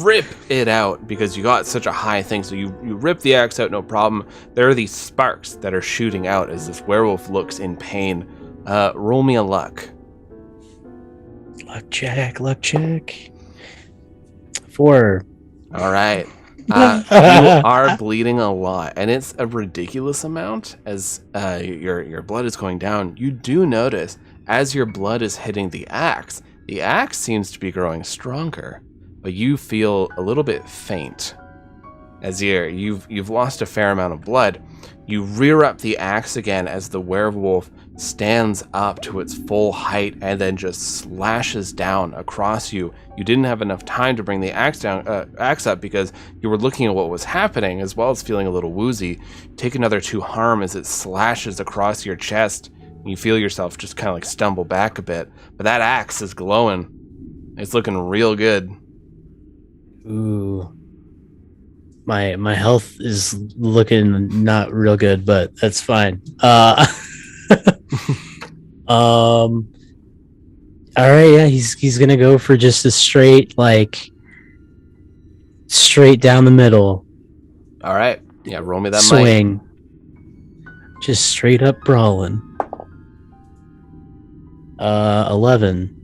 rip it out because you got such a high thing. So you rip the axe out, no problem. There are these sparks that are shooting out as this werewolf looks in pain. Roll me a luck. Luck check. 4. All right. You are bleeding a lot, and it's a ridiculous amount as your blood is going down. You do notice as your blood is hitting the axe seems to be growing stronger, but you feel a little bit faint. As you've lost a fair amount of blood. You rear up the axe again as the werewolf stands up to its full height and then just slashes down across you. You didn't have enough time to bring the axe up because you were looking at what was happening as well as feeling a little woozy. Take another 2 harm as it slashes across your chest. You feel yourself just kind of like stumble back a bit, but that axe is glowing. It's looking real good. Ooh. My health is looking not real good, but that's fine. All right, yeah, he's gonna go for just a straight down the middle. All right, yeah, roll me that swing. mic. Just straight up brawling. 11.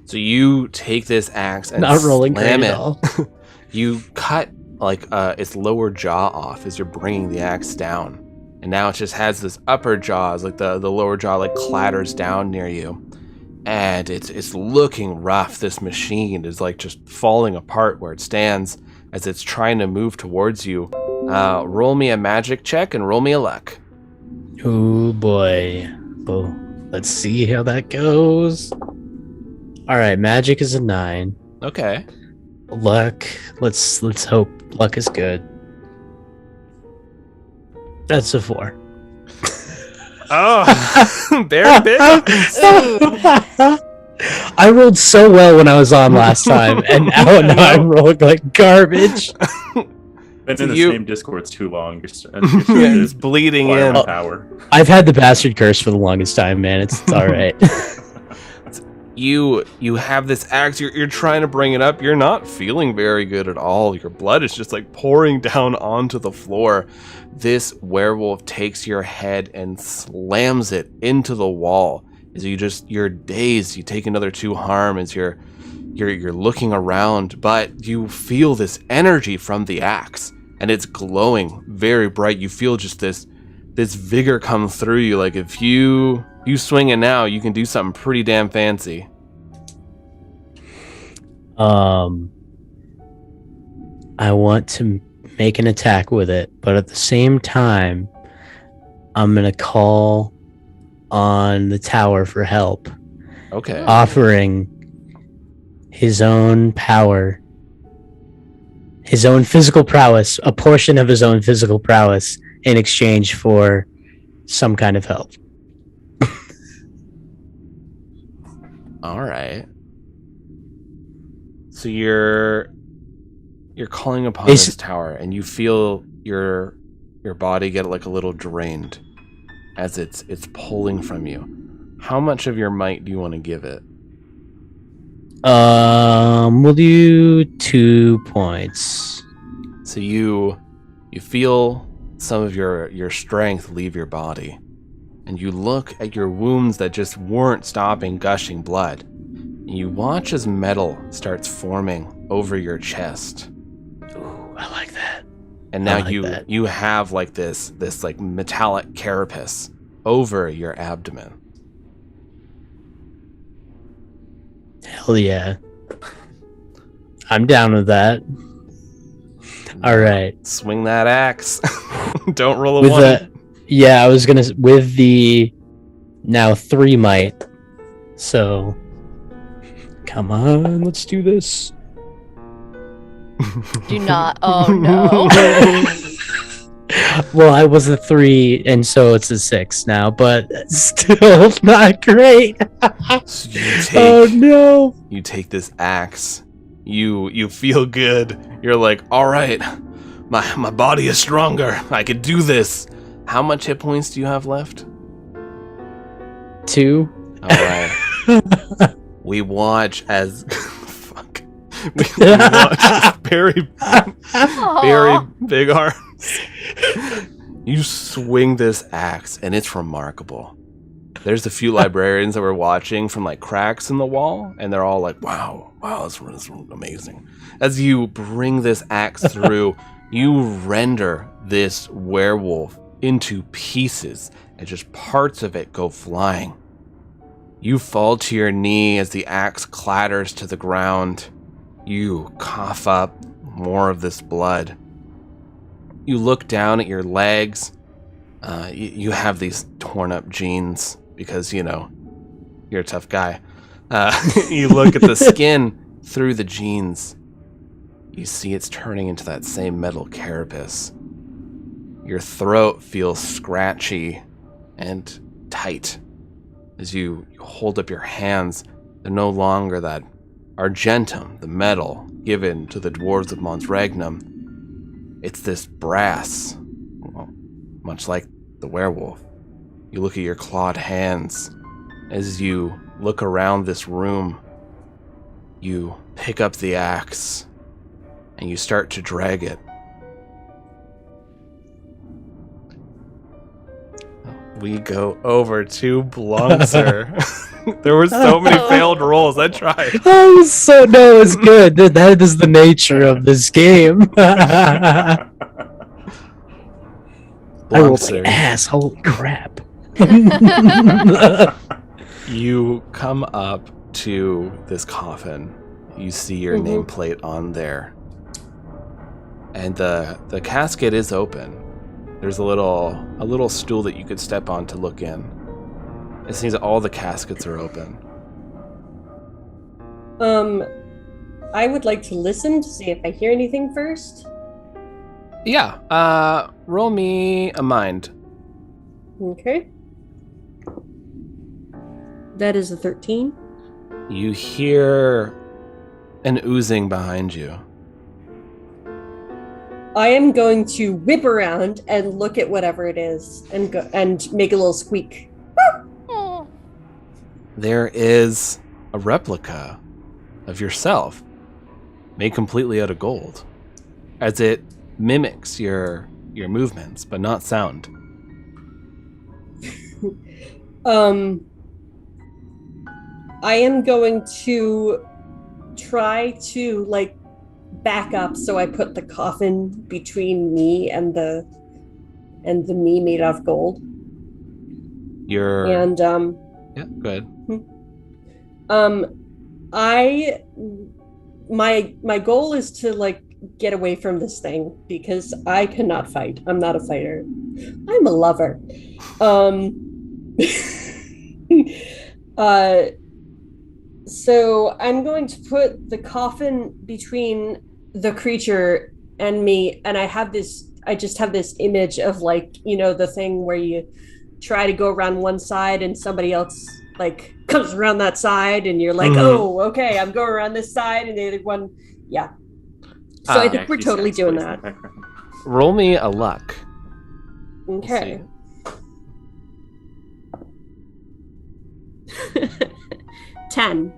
So you take this axe and Not rolling slam great it. at all. You cut its lower jaw off as you're bringing the axe down, and now it just has this upper jaw, as like the lower jaw like clatters down near you, and it's looking rough. This machine is like just falling apart where it stands as it's trying to move towards you. Roll me a magic check and roll me a luck. Oh boy. Well, let's see how that goes. All right, magic is a 9. Okay. Luck, let's hope luck is good. That's a 4. Oh, very big. I rolled so well when I was on last time, and now I'm rolling like garbage. Been in the same Discord too long. It's bleeding in. Power. I've had the bastard curse for the longest time, man. It's all right. You have this axe, you're trying to bring it up, you're not feeling very good at all. Your blood is just like pouring down onto the floor. This werewolf takes your head and slams it into the wall As you're dazed, you take another 2 harm as you're looking around, but you feel this energy from the axe, and it's glowing very bright. You feel just this vigor come through you. Like if you swing it now, you can do something pretty damn fancy. I want to make an attack with it, but at the same time, I'm gonna call on the tower for help. Okay. Offering his own power, his own physical prowess, a portion of his own physical prowess in exchange for some kind of help. All right. So you're calling upon this tower, and you feel your body get like a little drained as it's pulling from you. How much of your might do you want to give it? We'll do 2 points. So you feel some of your strength leave your body, and you look at your wounds that just weren't stopping gushing blood. And you watch as metal starts forming over your chest. Ooh, I like that. And now you have like this like metallic carapace over your abdomen. Hell yeah. I'm down with that. All right. Swing that axe. Don't roll a with 1. Yeah, I was gonna with the now 3 might. So come on, let's do this. Do not. Oh no. Well, I was a 3, and so it's a 6 now, but still not great. So Oh no! You take this axe. You feel good. You're like, all right, my body is stronger. I can do this. How much hit points do you have left? 2. All right. We watch as fuck. We watch as very big arms. You swing this axe, and it's remarkable. There's a few librarians that were watching from like cracks in the wall, and they're all like, wow, that's amazing. As you bring this axe through, you render this werewolf into pieces, and just parts of it go flying. You fall to your knee as the axe clatters to the ground. You cough up more of this blood. You look down at your legs. You have these torn up jeans because, you're a tough guy. You look at the skin through the jeans. You see it's turning into that same metal carapace. Your throat feels scratchy and tight. As you hold up your hands, they're no longer that argentum, the metal given to the dwarves of Mons Regnum. It's this brass, much like the werewolf. You look at your clawed hands. As you look around this room, you pick up the axe and you start to drag it. We go over to Blunzer. There were so many failed rolls. I tried. No, it's good. That is the nature of this game. I rolled like ass. Holy crap. You come up to this coffin. You see your nameplate on there. And the casket is open. There's a little stool that you could step on to look in. It seems that all the caskets are open. I would like to listen to see if I hear anything first. Yeah, roll me a mind. Okay. That is a 13. You hear an oozing behind you. I am going to whip around and look at whatever it is and go and make a little squeak. There is a replica of yourself made completely out of gold, as it mimics your movements but not sound. I am going to try to like back up, so I put the coffin between me and the me made out of gold. And yeah, go ahead. My goal is to like get away from this thing because I cannot fight. I'm not a fighter. I'm a lover. So I'm going to put the coffin between the creature and me, and I just have this image of like, the thing where you try to go around one side and somebody else like comes around that side and you're like, oh, okay, I'm going around this side, and the other one, yeah. So I think we're totally doing that. Roll me a luck. Okay. 10.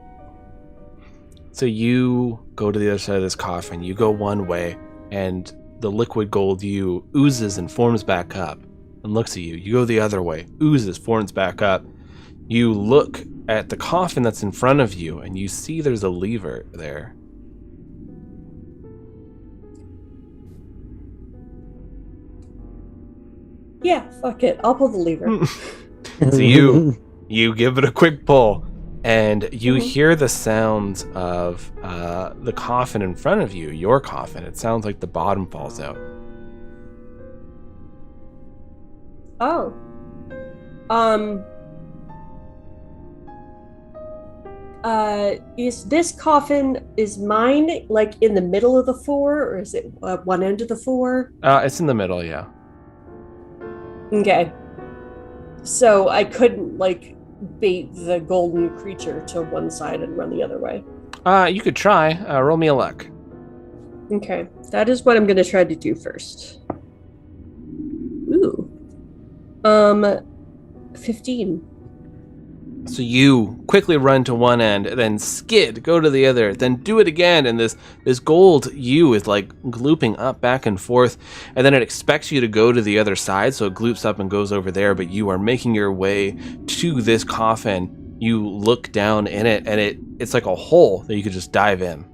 So you go to the other side of this coffin, you go one way, and the liquid gold you oozes and forms back up and looks at you. You go the other way, oozes, forms back up. You look at the coffin that's in front of you, and you see there's a lever there. Yeah, fuck it. I'll pull the lever. So you give it a quick pull, and you hear the sounds of the coffin in front of you, your coffin. It sounds like the bottom falls out. Oh. Is this coffin, is mine like in the middle of the 4, or is it one end of the 4? It's in the middle, yeah. Okay. So I couldn't like bait the golden creature to one side and run the other way. You could try. Roll me a luck. Okay. That is what I'm going to try to do first. Ooh. 15. So you quickly run to one end, then skid, go to the other, then do it again, and this gold you is like glooping up back and forth, and then it expects you to go to the other side, so it gloops up and goes over there, but you are making your way to this coffin. You look down in it, and it's like a hole that you could just dive in.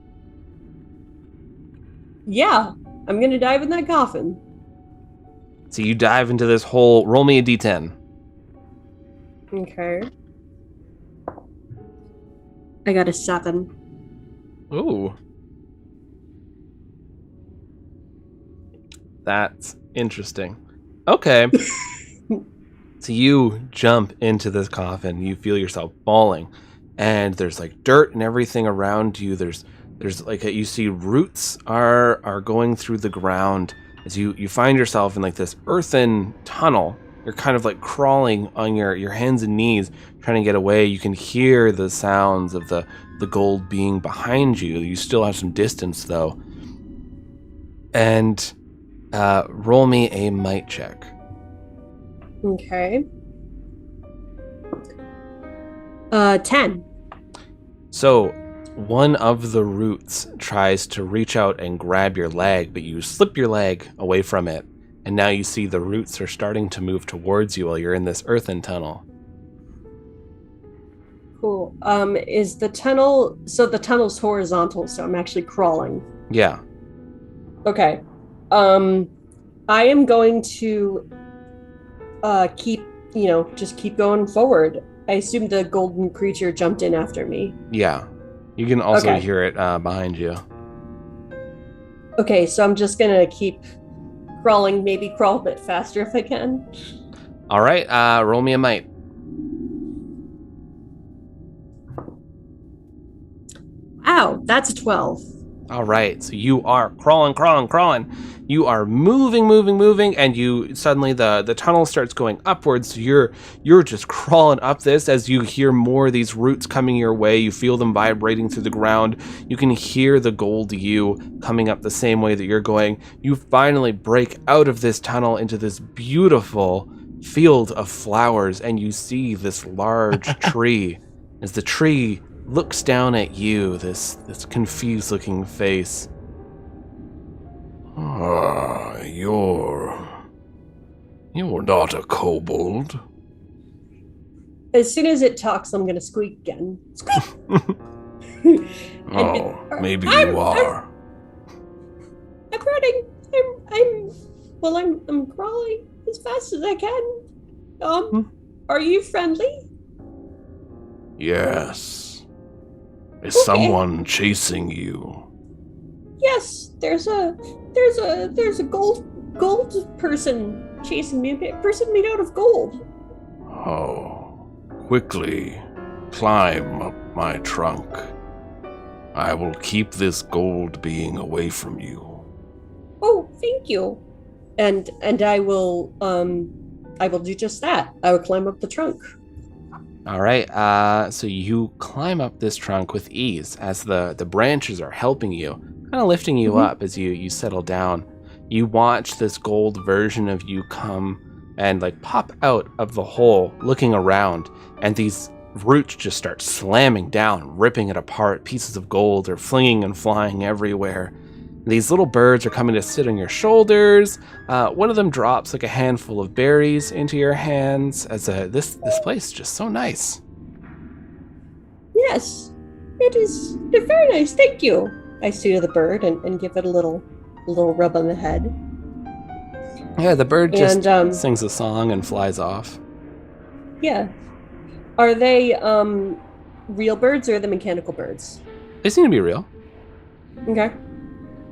Yeah, I'm gonna dive in that coffin. So you dive into this hole. Roll me a d10. Okay. I got a 7. Ooh. That's interesting. Okay. So you jump into this coffin. You feel yourself falling. And there's like dirt and everything around you. There's like you see roots are going through the ground as you find yourself in like this earthen tunnel. You're kind of like crawling on your hands and knees, trying to get away. You can hear the sounds of the gold being behind you. You still have some distance, though. And roll me a might check. Okay. 10. So one of the roots tries to reach out and grab your leg, but you slip your leg away from it. And now you see the roots are starting to move towards you while you're in this earthen tunnel. Cool. Is the tunnel... So the tunnel's horizontal, so I'm actually crawling. Yeah. Okay. I am going to just keep going forward. I assume the golden creature jumped in after me. Yeah. You can also hear it behind you. Okay, so I'm just gonna keep crawling, maybe crawl a bit faster if I can. All right, roll me a might. Wow, that's a 12. All right, so you are crawling. You are moving, and you suddenly the tunnel starts going upwards. So you're just crawling up this as you hear more of these roots coming your way. You feel them vibrating through the ground. You can hear the gold you coming up the same way that you're going. You finally break out of this tunnel into this beautiful field of flowers, and you see this large tree. As the tree looks down at you, this confused looking face. You're not a kobold. as soon as it talks, I'm gonna squeak again. Squeak. Maybe I'm- you are. I'm running. I'm crawling as fast as I can. Are you friendly? Yes. Is Okay. someone chasing you? Yes, there's a gold person chasing me. A person made out of gold. Oh. Quickly climb up my trunk. I will keep this gold being away from you. Oh, thank you. And I will do just that. I will climb up the trunk. All right, so you climb up this trunk with ease as the branches are helping you, kind of lifting you up as you settle down. You watch this gold version of you come and like pop out of the hole, looking around, and these roots just start slamming down, ripping it apart. Pieces of gold are flinging and flying everywhere. These little birds are coming to sit on your shoulders. One of them drops like a handful of berries into your hands. As this place is just so nice. Yes, it is. It's very nice. Thank you. I say to the bird and give it a little rub on the head. Yeah, the bird just And, sings a song and flies off. Yeah. Are they real birds or are they mechanical birds? They seem to be real. Okay.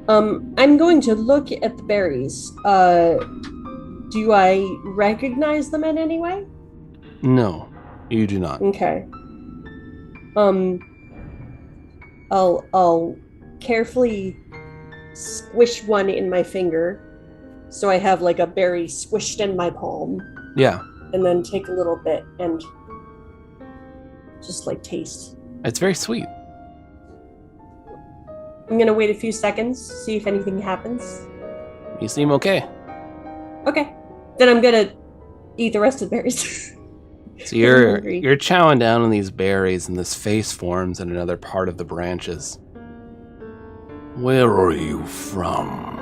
I'm going to look at the berries. Do I recognize them in any way? No, you do not. Okay. I'll carefully squish one in my finger, so I have like a berry squished in my palm, Yeah, and then take a little bit and just like taste. it's very sweet. I'm gonna wait a few seconds, see if anything happens. You seem okay. Okay. Then I'm gonna eat the rest of the berries. So you're hungry. chowing down on these berries, and this face forms in another part of the branches. Where are you from?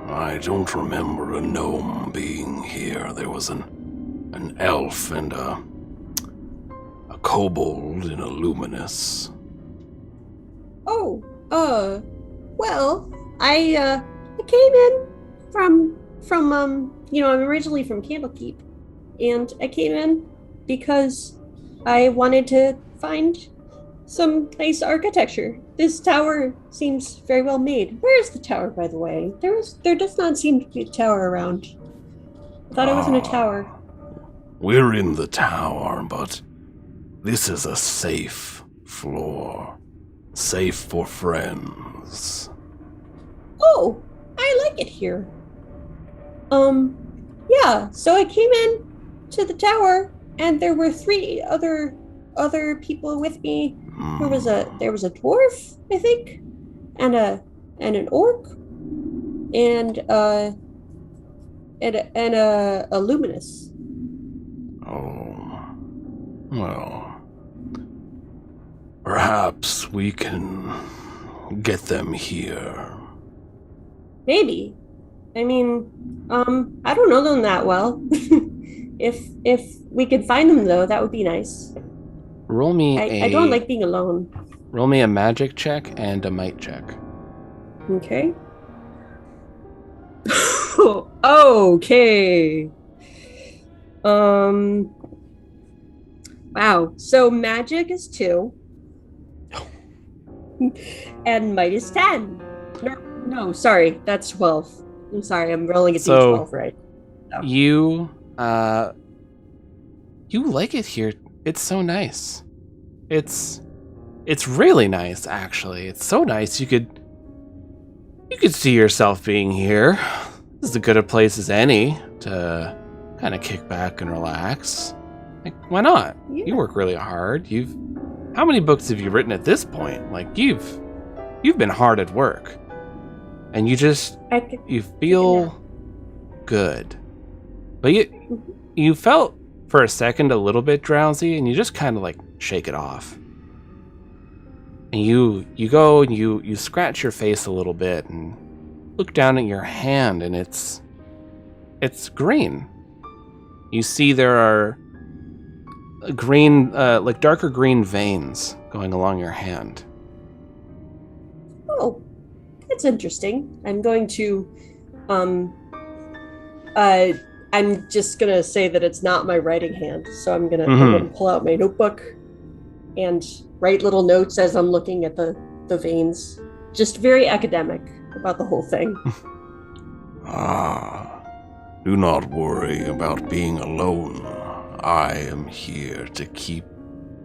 I don't remember a gnome being here. There was an elf and a kobold in a luminous. Oh, well, I came in from I'm originally from Candlekeep, and I came in because I wanted to find some nice architecture. This tower seems very well made. Where is the tower, by the way? There does not seem to be a tower around. I thought it was in a tower. We're in the tower, but this is a safe floor. Safe for friends. Oh, I like it here. Yeah, so I came in to the tower and there were 3 other people with me. There was a dwarf, I think, and an orc, and a luminous. Oh, well, perhaps we can get them here. Maybe. I mean, I don't know them that well. If we could find them though, that would be nice. Roll me I don't like being alone. Roll me a magic check and a might check. Okay. Okay. Wow. So magic is 2. And might is 10. No, sorry, that's 12. I'm sorry, I'm rolling a d12, right? No. You like it here. It's so nice. It's really nice, actually. It's so nice you could see yourself being here. This is as good a place as any to kind of kick back and relax. Like, why not? Yeah. You work really hard. How many books have you written at this point? Like, you've been hard at work. And you feel good. But you felt for a second a little bit drowsy, and you just kind of like shake it off. And you go and you scratch your face a little bit and look down at your hand, and it's green. You see there are green, like darker green veins going along your hand. Oh, that's interesting. I'm going to, I'm just gonna say that it's not my writing hand, so I'm gonna pull out my notebook and write little notes as I'm looking at the veins. Just very academic about the whole thing. Do not worry about being alone. I am here to keep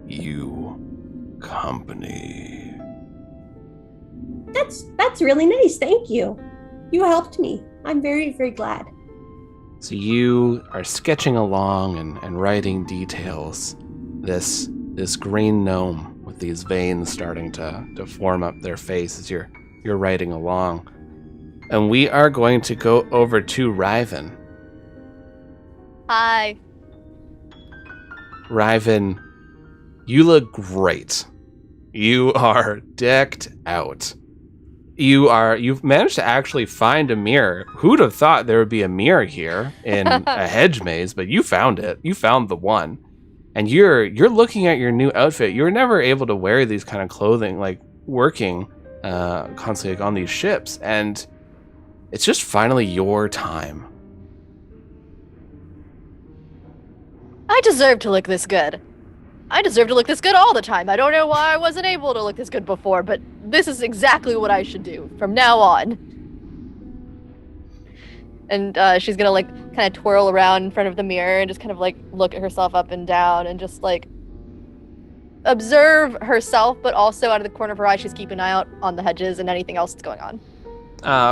you company. That's really nice. Thank you. You helped me. I'm very, very glad. So you are sketching along and writing details. This green gnome with these veins starting to form up their face as you're writing along. And we are going to go over to Riven. Hi. Riven, you look great. You are decked out. You've managed to actually find a mirror. Who'd have thought there would be a mirror here in a hedge maze, but you found it. You found the one. And you're looking at your new outfit. You were never able to wear these kind of clothing, like working constantly like, on these ships. And it's just finally your time. I deserve to look this good. I deserve to look this good all the time. I don't know why I wasn't able to look this good before, but this is exactly what I should do from now on. And she's gonna like kind of twirl around in front of the mirror and just kind of like look at herself up and down and just like observe herself, but also out of the corner of her eye, she's keeping an eye out on the hedges and anything else that's going on.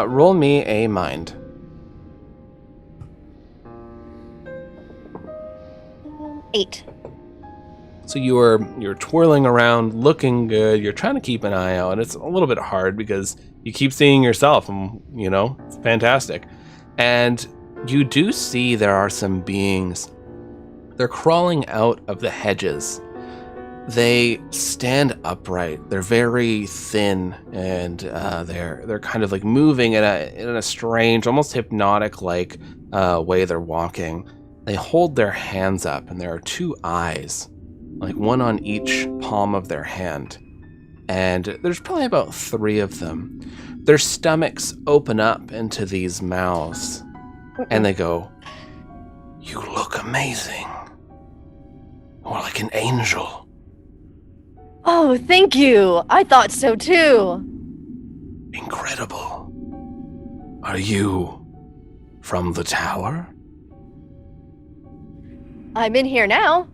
Roll me a mind. 8. So you're twirling around, looking good. You're trying to keep an eye out. It's a little bit hard because you keep seeing yourself, and it's fantastic. And you do see there are some beings. They're crawling out of the hedges. They stand upright. They're very thin, and they're kind of like moving in a strange, almost hypnotic-like way. They're walking. They hold their hands up, and there are 2 eyes, like one on each palm of their hand. And there's probably about 3 of them. Their stomachs open up into these mouths, and they go, You look amazing. More like an angel. Oh, thank you. I thought so too. Incredible. Are you from the tower? I'm in here now.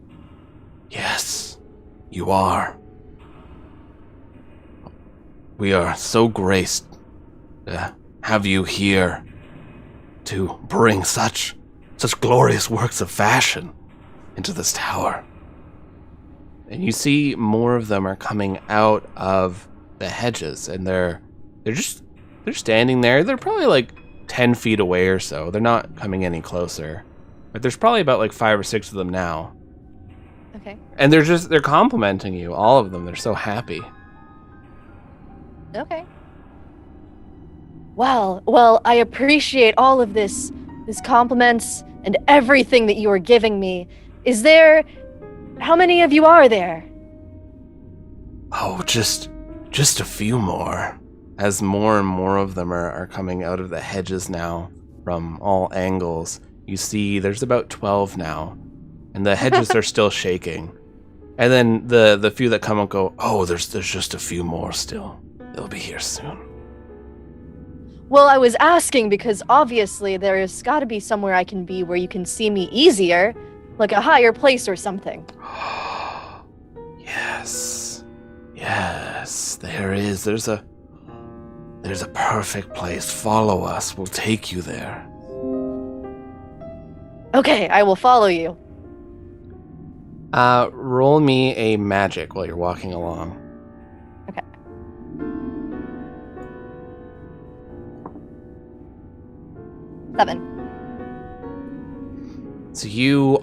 Yes, you are. We are so graced to have you here to bring such glorious works of fashion into this tower. And you see more of them are coming out of the hedges, and they're standing there. They're probably like 10 feet away or so. They're not coming any closer. But there's probably about like 5 or 6 of them now. Okay. And they're complimenting you, all of them. They're so happy. Okay. Well, I appreciate all of this compliments and everything that you are giving me. How many of you are there? Oh, just a few more. As more and more of them are coming out of the hedges now from all angles. You see there's about 12 now. And the hedges are still shaking. And then the few that come and go, oh, there's just a few more still. They'll be here soon. Well, I was asking because obviously there's got to be somewhere I can be where you can see me easier, like a higher place or something. Yes, there is. There's a perfect place. Follow us. We'll take you there. Okay, I will follow you. Roll me a magic while you're walking along. Okay. Seven. So you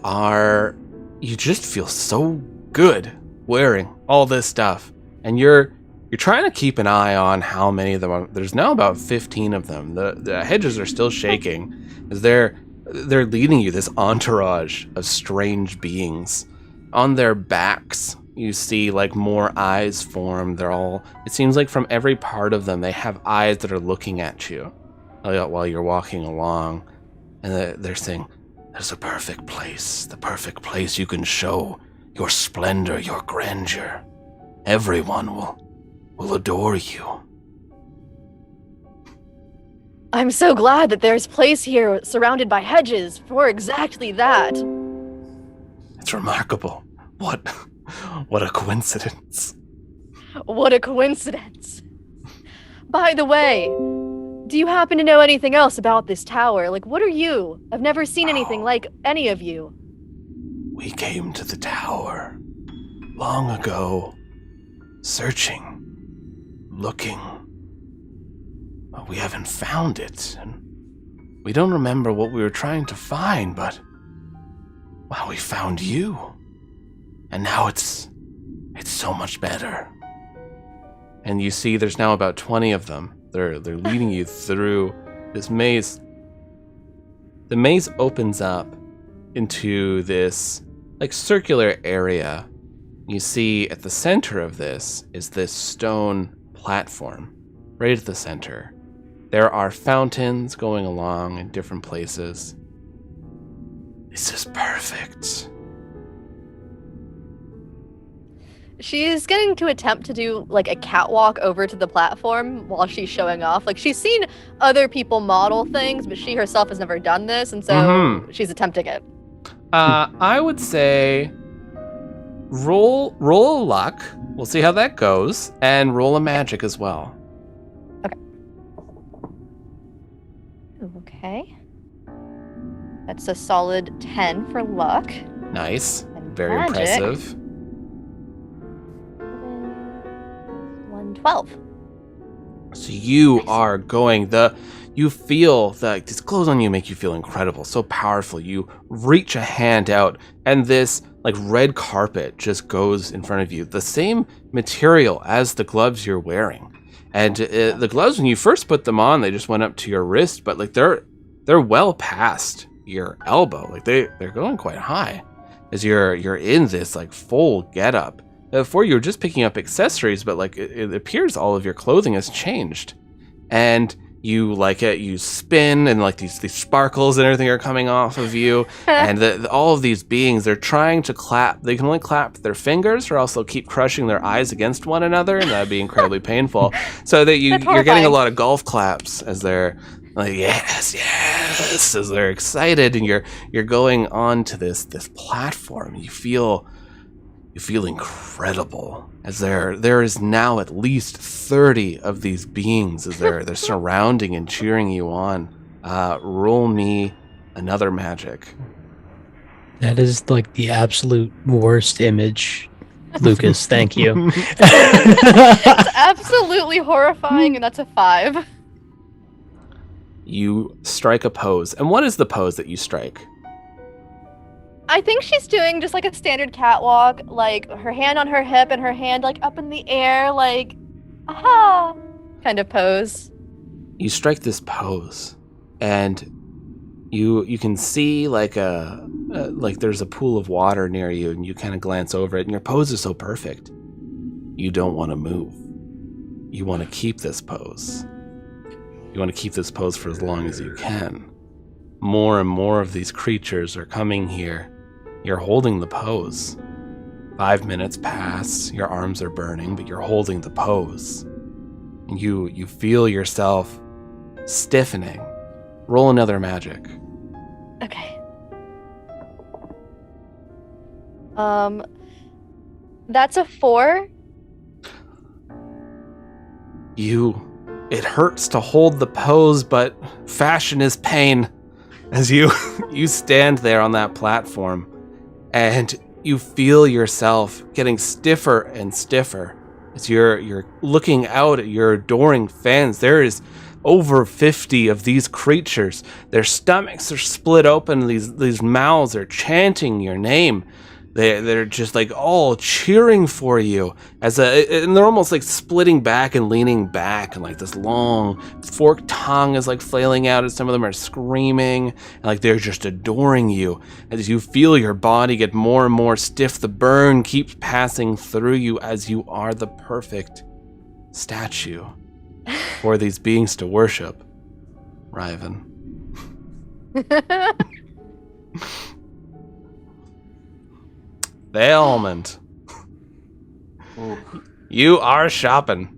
just feel so good wearing all this stuff. And you're trying to keep an eye on how many of them are. There's now about 15 of them. The hedges are still shaking as they're leading you this entourage of strange beings. on their backs, you see like more eyes form. It seems like from every part of them, they have eyes that are looking at you while you're walking along. And they're saying, "There's the perfect place you can show your splendor, your grandeur. Everyone will adore you." I'm so glad that there's place here surrounded by hedges for exactly that. It's remarkable. What a coincidence. What a coincidence. By the way, do you happen to know anything else about this tower? Like, what are you? I've never seen anything like any of you. We came to the tower long ago, searching, looking. But we haven't found it, and we don't remember what we were trying to find, but, well, we found you. And now it's so much better. And you see there's now about 20 of them. They're leading you through this maze. The maze opens up into this like circular area. You see at the center of this is this stone platform, right at the center. There are fountains going along in different places. This is perfect. She's getting to attempt to do like a catwalk over to the platform while she's showing off. Like, she's seen other people model things, but she herself has never done this, and so she's attempting it. I would say roll a luck. We'll see how that goes, and roll a magic as well. Okay. That's a solid 10 for luck. Nice. And Very magic. impressive. 112. So you are going, you feel that these clothes on you make you feel incredible, so powerful. You reach a hand out, and this like red carpet just goes in front of you. The same material as the gloves you're wearing. And the gloves, when you first put them on, they just went up to your wrist, but like they're well past your elbow. Like they're going quite high as you're in this like full getup. Before you were just picking up accessories, but like it appears all of your clothing has changed. And you spin, and like these sparkles and everything are coming off of you. And all of these beings, they're trying to clap. They can only clap their fingers, or also keep crushing their eyes against one another, and that'd be incredibly painful. So that you're getting a lot of golf claps as they're like, yes, as they're excited, and you're going on to this platform. You feel incredible, as there is now at least 30 of these beings as they're surrounding and cheering you on. Roll me another magic. That is like the absolute worst image, Lucas. Thank you. It's absolutely horrifying, and that's a 5. You strike a pose. And what is the pose that you strike? I think she's doing just like a standard catwalk, like her hand on her hip and her hand like up in the air, like, aha, kind of pose. You strike this pose, and you can see like there's a pool of water near you, and you kind of glance over it, and your pose is so perfect. You don't want to move. You want to keep this pose. You want to keep this pose for as long as you can. More and more of these creatures are coming here. You're holding the pose. 5 minutes pass, your arms are burning, but you're holding the pose. And you feel yourself stiffening. Roll another magic. Okay. That's a 4. It hurts to hold the pose, but fashion is pain. As you stand there on that platform, and you feel yourself getting stiffer and stiffer as you're looking out at your adoring fans. There is over 50 of these creatures. Their stomachs are split open. These mouths are chanting your name. They're just like all cheering for you and they're almost like splitting back and leaning back, and like this long forked tongue is like flailing out, and some of them are screaming, and like they're just adoring you. As you feel your body get more and more stiff, the burn keeps passing through you as you are the perfect statue for these beings to worship. Riven. The almond. Oh, You are shopping.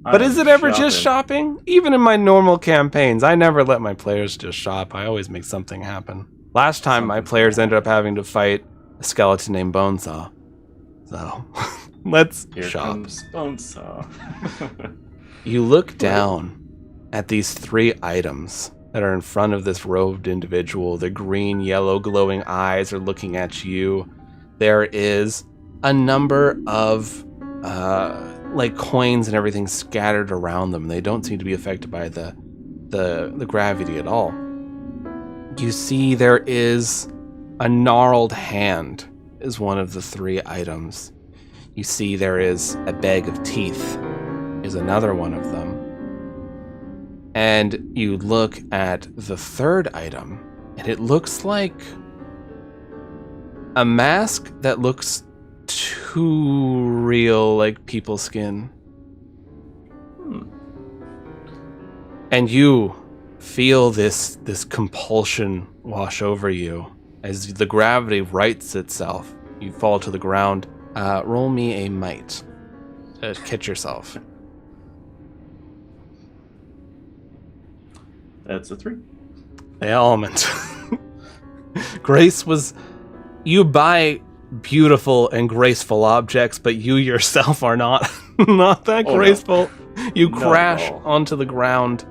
But I'm is it ever shopping. just shopping? Even in my normal campaigns, I never let my players just shop. I always make something happen. Last time, my players ended up having to fight a skeleton named Bonesaw. So, let's Here shop. comes Bonesaw. You look down at these 3 items that are in front of this robed individual. The green, yellow, glowing eyes are looking at you. There is a number of like coins and everything scattered around them. They don't seem to be affected by the gravity at all. You see there is a gnarled hand is one of the 3 items. You see there is a bag of teeth is another one of them. And you look at the 3rd item, and it looks like a mask that looks too real, like people's skin. And you feel this compulsion wash over you as the gravity rights itself. You fall to the ground. Roll me a might to catch yourself. That's a 3. The element. Grace was... You buy beautiful and graceful objects, but you yourself are not not that graceful. No. You crash onto the ground,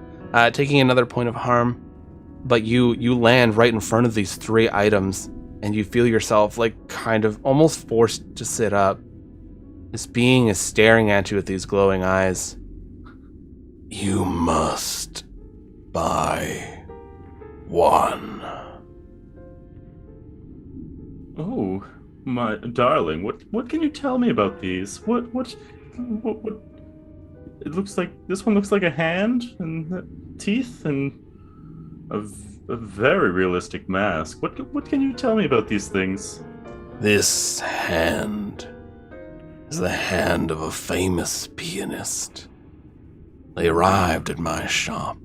taking another point of harm, but you land right in front of these 3 items, and you feel yourself like kind of almost forced to sit up. This being is staring at you with these glowing eyes. You must buy 1. Oh, my darling, what can you tell me about these? What it looks like, this one looks like a hand and teeth and a very realistic mask. What can you tell me about these things? This hand is the hand of a famous pianist. They arrived at my shop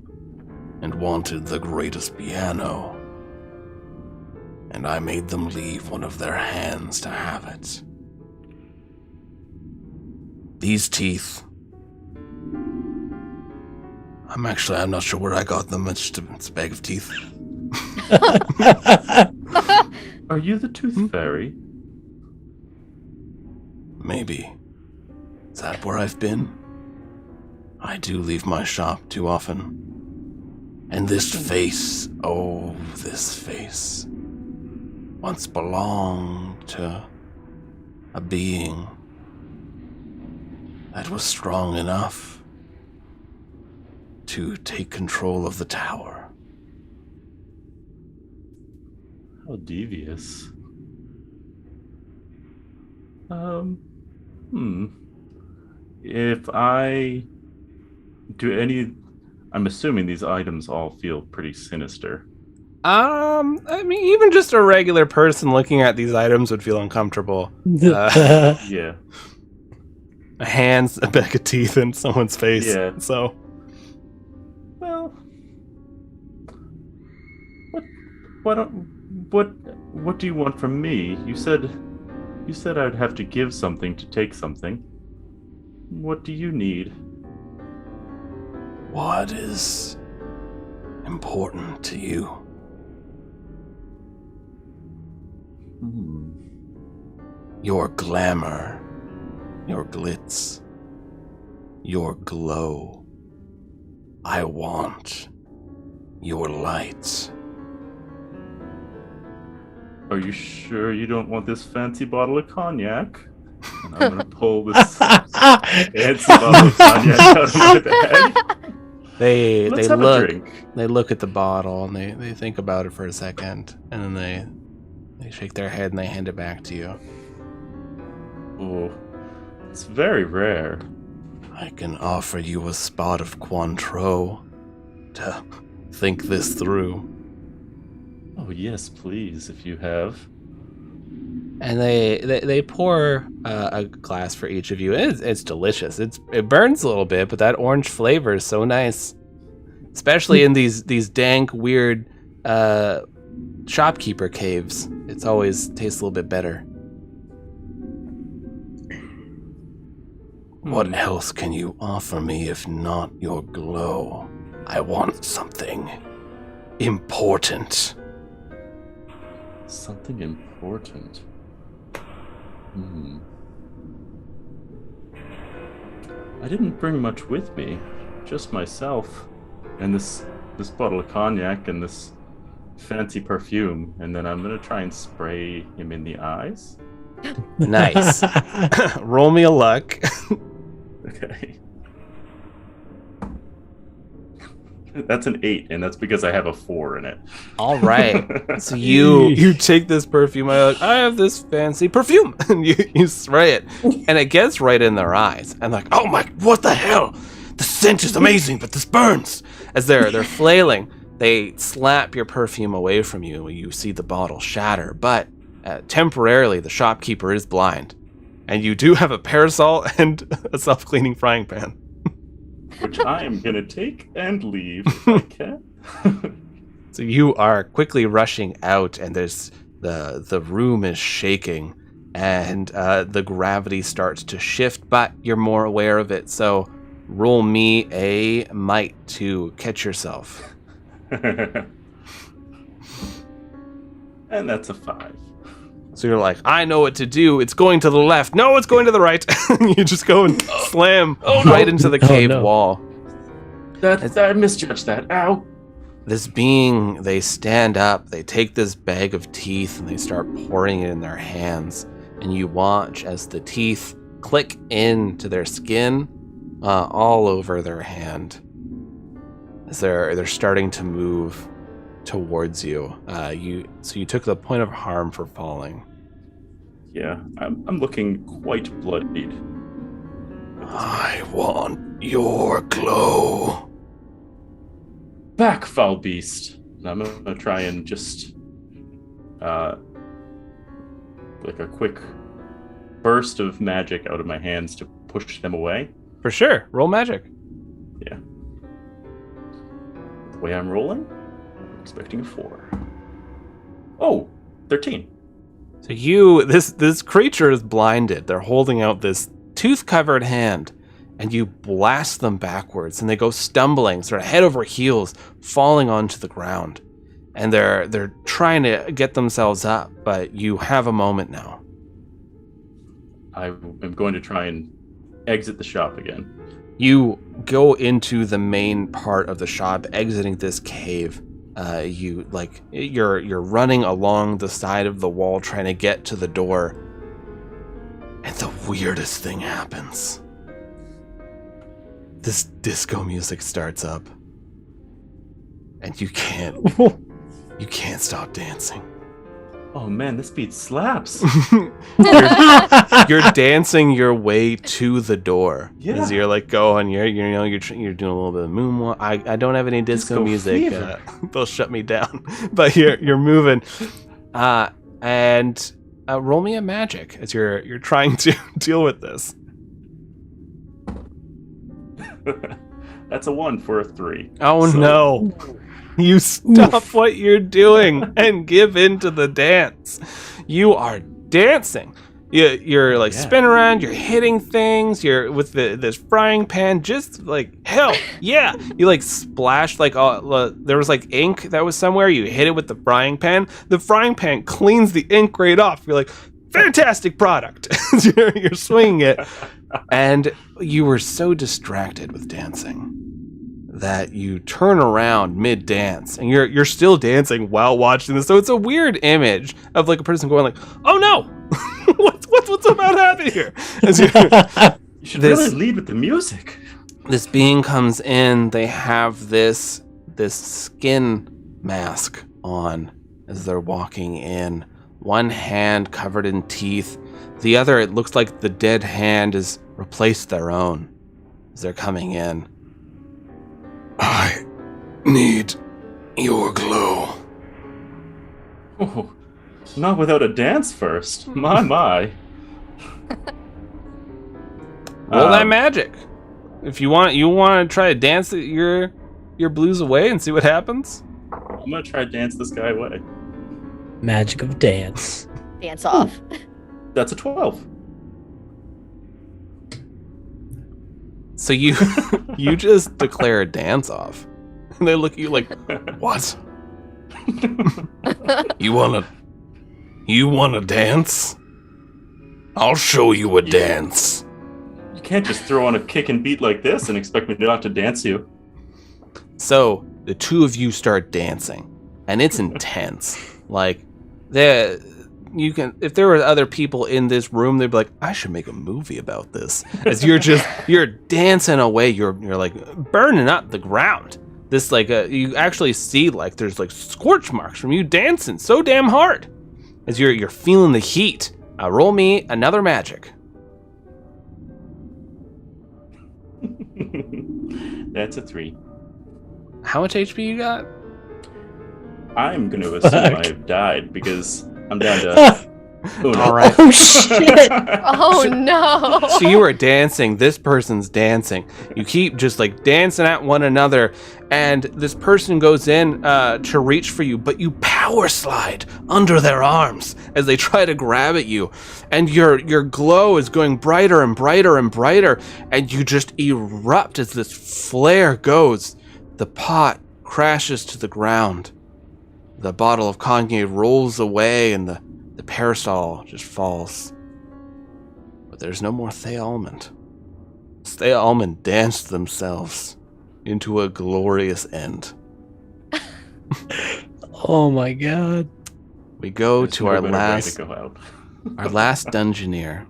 and wanted the greatest piano, and I made them leave one of their hands to have it. These teeth, I'm not sure where I got them. It's a bag of teeth. Are you the Tooth Fairy? Maybe. Is that where I've been? I do leave my shop too often. And this face, oh, this face, once belonged to a being that was strong enough to take control of the tower. How devious. If I do any... I'm assuming these items all feel pretty sinister. I mean, even just a regular person looking at these items would feel uncomfortable. Yeah. A hand, a bag of teeth in someone's face. Yeah. So, Well, what do you want from me? You said I'd have to give something to take something. What do you need? What is important to you? Your glamour, your glitz, your glow. I want your light. Are you sure you don't want this fancy bottle of cognac? And I'm gonna pull this fancy bottle of cognac out of my bag. they Let's have a look drink. they look at the bottle and they think about it for a second, and then They shake their head and they hand it back to you. Oh, it's very rare. I can offer you a spot of Cointreau to think this through. Oh yes, please, if you have. And they pour a glass for each of you. It's delicious. It burns a little bit, but that orange flavor is so nice, especially in these dank, weird shopkeeper caves. It's always tastes a little bit better. What else can you offer me if not your glow? I want something important. Something important. I didn't bring much with me, just myself, and this bottle of cognac and this fancy perfume, and then I'm gonna try and spray him in the eyes. Nice. Roll me a luck. Okay. That's an 8, and that's because I have a 4 in it. All right. So you take this perfume. I have this fancy perfume, and you spray it, and it gets right in their eyes. And like, oh my, what the hell? The scent is amazing, but this burns. As they're flailing, they slap your perfume away from you. You see the bottle shatter, but temporarily the shopkeeper is blind, and you do have a parasol and a self-cleaning frying pan. Which I am going to take and leave if I can. So you are quickly rushing out, and there's the room is shaking, and the gravity starts to shift, but you're more aware of it. So roll me a might to catch yourself. And that's a 5. So you're like, I know what to do. It's going to the left. No, it's going to the right. You just go and slam right into the cave wall. I misjudged that. Ow. This being, they stand up, they take this bag of teeth, and they start pouring it in their hands. And you watch as the teeth click into their skin all over their hand. As they're starting to move towards you. So you took the point of harm for falling. Yeah, I'm looking quite bloodied. I want your glow. Back, foul beast. And I'm gonna try and just like a quick burst of magic out of my hands to push them away. For sure. Roll magic. Yeah. The way I'm rolling, I'm expecting a 4. Oh, 13. So this creature is blinded. They're holding out this tooth-covered hand, and you blast them backwards, and they go stumbling, sort of head over heels, falling onto the ground. And they're trying to get themselves up, but you have a moment now. I am going to try and exit the shop again. You go into the main part of the shop, exiting this cave. You're running along the side of the wall, trying to get to the door. And the weirdest thing happens. This disco music starts up, and you can't stop dancing. Oh man, this beat slaps. You're dancing your way to the door. Yeah. As you're like going, you're doing a little bit of moonwalk. I don't have any disco music. They'll shut me down. But you're moving. And roll me a magic as you're trying to deal with this. That's a 1 for a 3. Oh no. You stop what you're doing and give in to the dance. You are dancing. You're like spin around, you're hitting things, you're with this frying pan, just like hell yeah. You like splashed like there was like ink that was somewhere, you hit it with the frying pan. The frying pan cleans the ink right off. You're like, fantastic product. You're swinging it. And you were so distracted with dancing that you turn around mid-dance, and you're still dancing while watching this. So it's a weird image of like a person going like, "Oh no, what's about to happen here?" You should really lead with the music. This being comes in. They have this skin mask on as they're walking in, one hand covered in teeth. The other, it looks like the dead hand has replaced their own as they're coming in. I need your glow. Oh, not without a dance first. My. Roll that magic. If you want to try to dance your blues away and see what happens. I'm gonna try to dance this guy away. Magic of dance. Dance off. That's a 12. So you just declare a dance off. And they look at you like, What? You wanna dance? I'll show you a dance. You can't just throw on a kick and beat like this and expect me not to dance you. So the two of you start dancing, and it's intense. Like, if there were other people in this room, they'd be like, I should make a movie about this. As you're dancing away, you're like burning up the ground. This you actually see like there's like scorch marks from you dancing so damn hard. As you're feeling the heat. Roll me another magic. That's a 3. How much HP you got? I'm going to assume I've died because I'm down to... All right. Oh shit! Oh no! So you are dancing. This person's dancing. You keep just like dancing at one another, and this person goes in to reach for you, but you power slide under their arms as they try to grab at you, and your glow is going brighter and brighter and brighter, and you just erupt as this flare goes. The pot crashes to the ground. The bottle of cognac rolls away, and the parasol just falls. But there's no more Thea Almond. Thea Almond danced themselves into a glorious end. Oh my god. We go to our our last Dungeoneer,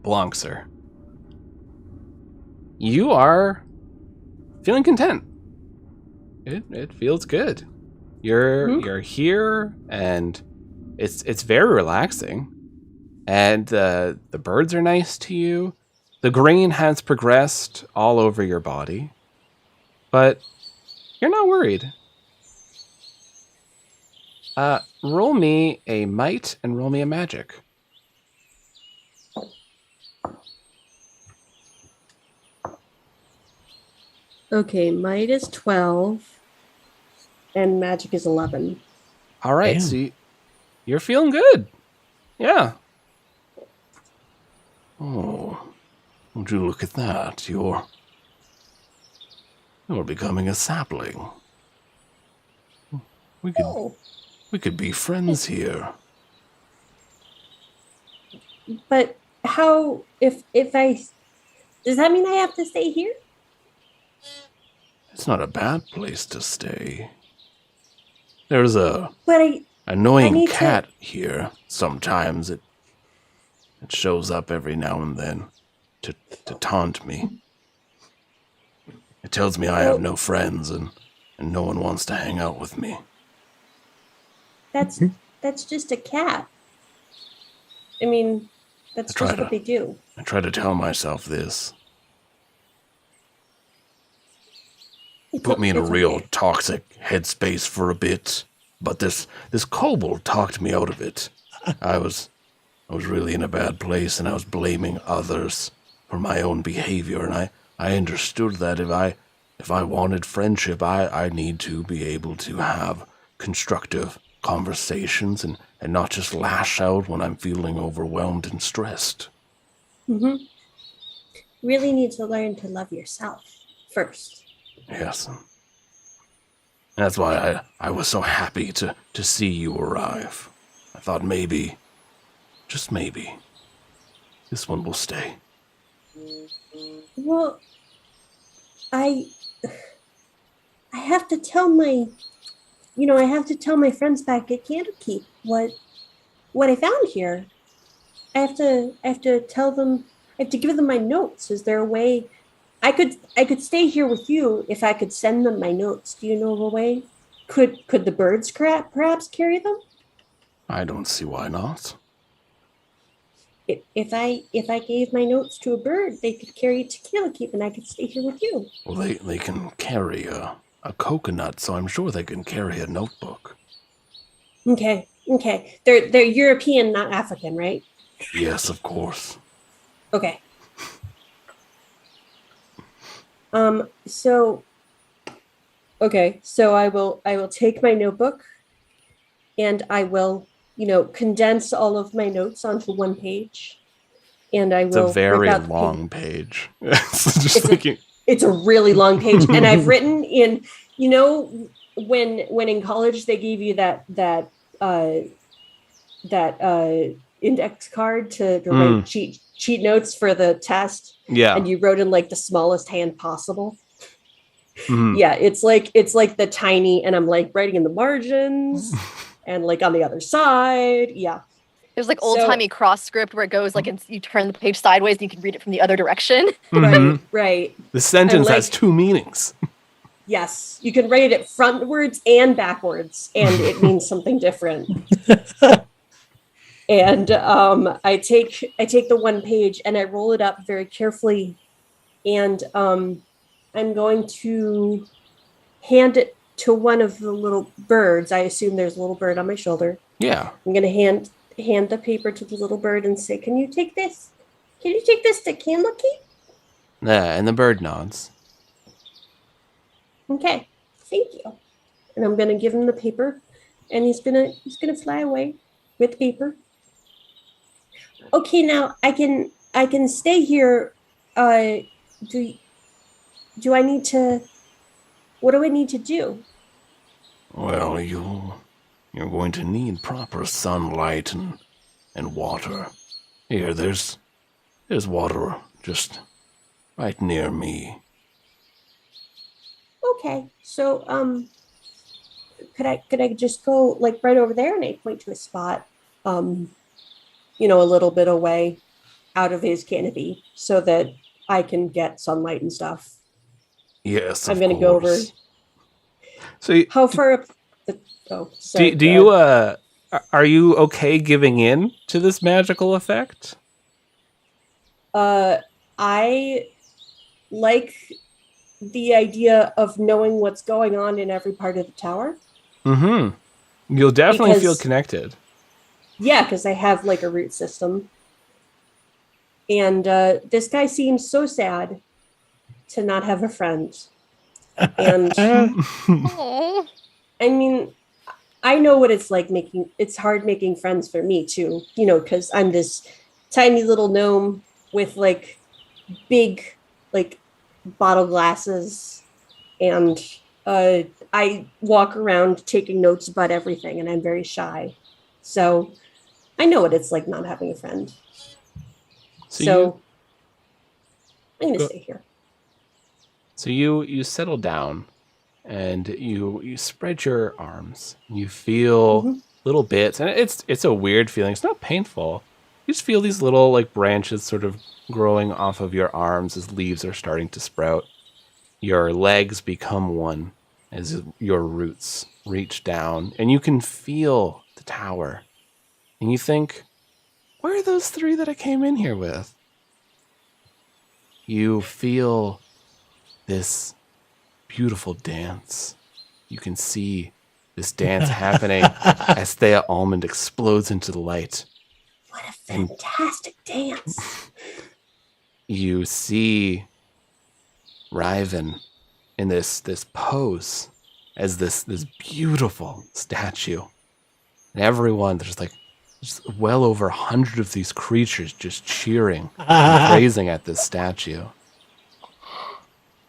Blancser. You are feeling content. It feels good. You're here, and it's very relaxing, and the birds are nice to you. The grain has progressed all over your body, but you're not worried. Roll me a might and roll me a magic. Okay, might is 12, and magic is 11. All right, Damn. so you're feeling good. Yeah. Oh, would you look at that? You're becoming a sapling. We could be friends here. But how, if I, does that mean I have to stay here? It's not a bad place to stay. There's a But annoying cat here. Sometimes it shows up every now and then to taunt me. It tells me I have no friends and no one wants to hang out with me. that's just a cat. I mean, that's just what they do. I try to tell myself this. Put me in a real toxic headspace for a bit, but this kobold talked me out of it. I was really in a bad place, and I was blaming others for my own behavior, and I understood that if I wanted friendship, I need to be able to have constructive conversations and not just lash out when I'm feeling overwhelmed and stressed. Mm-hmm. Really need to learn to love yourself first. Yes. That's why I was so happy to see you arrive. I thought maybe, just maybe, this one will stay. Well, I have to tell my friends back at Candlekeep what I found here. I have to tell them. I have to give them my notes. Is there a way? I could stay here with you if I could send them my notes. Do you know of a way? Could the birds perhaps carry them? I don't see why not. If I gave my notes to a bird, they could carry it to Keep, and I could stay here with you. Well, they can carry a coconut, so I'm sure they can carry a notebook. Okay. They're European, not African, right? Yes, of course. Okay. So I will take my notebook, and I will, condense all of my notes onto one page, and I will. It's a very rip out the long page. It's a really long page, and I've written in. When in college they gave you that index card to write cheat notes for the test. Yeah. And you wrote in like the smallest hand possible. Mm-hmm. Yeah, it's like the tiny, and I'm like writing in the margins and like on the other side. Yeah. There's like old-timey cross script where it goes like you turn the page sideways and you can read it from the other direction. Mm-hmm. Right. The sentence has two meanings. Yes, you can write it frontwards and backwards, and it means something different. And I take the one page and I roll it up very carefully, and I'm going to hand it to one of the little birds. I assume there's a little bird on my shoulder. Yeah. I'm going to hand the paper to the little bird and say, "Can you take this? Can you take this to Keep?" Yeah, and the bird nods. Okay, thank you. And I'm gonna give him the paper, and he's gonna fly away with the paper. Okay, now I can stay here. Do I need to? What do I need to do? Well, you're going to need proper sunlight and water. Here, there's water just right near me. Okay, so could I just go like right over there, and I point to a spot, a little bit away out of his canopy so that I can get sunlight and stuff. Yes, I'm going to go over. So how far up? Sorry, do you are you okay giving in to this magical effect? I like the idea of knowing what's going on in every part of the tower. Mm-hmm. You'll definitely feel connected. Yeah, because I have like a root system. And this guy seems so sad to not have a friend. And I mean, I know what it's like it's hard making friends for me too, because I'm this tiny little gnome with like big, like bottle glasses, and I walk around taking notes about everything, and I'm very shy. So I know what it's like not having a friend. So I'm going to stay here. So you settle down, and you spread your arms. You feel little bits, and it's a weird feeling. It's not painful. You just feel these little like branches sort of growing off of your arms as leaves are starting to sprout. Your legs become one as your roots reach down, and you can feel the tower. And you think, where are those three that I came in here with? You feel this beautiful dance. You can see this dance happening as Thea Almond explodes into the light. What a fantastic dance. You see Riven in this pose as this beautiful statue. And everyone, there's well over 100 of these creatures just cheering and praising at this statue.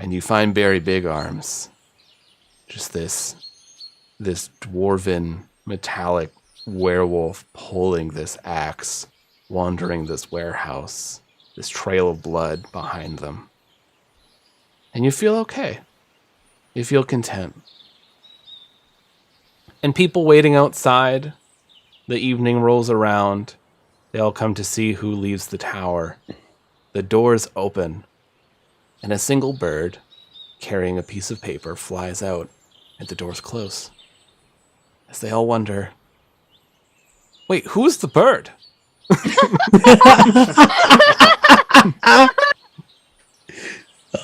And you find Barry Big Arms, just this dwarven metallic werewolf pulling this axe, wandering this warehouse, this trail of blood behind them. And you feel okay. You feel content. And people waiting outside, the evening rolls around. They all come to see who leaves the tower. The doors open, and a single bird, carrying a piece of paper, flies out, and the doors close. As they all wonder, Wait, who's the bird?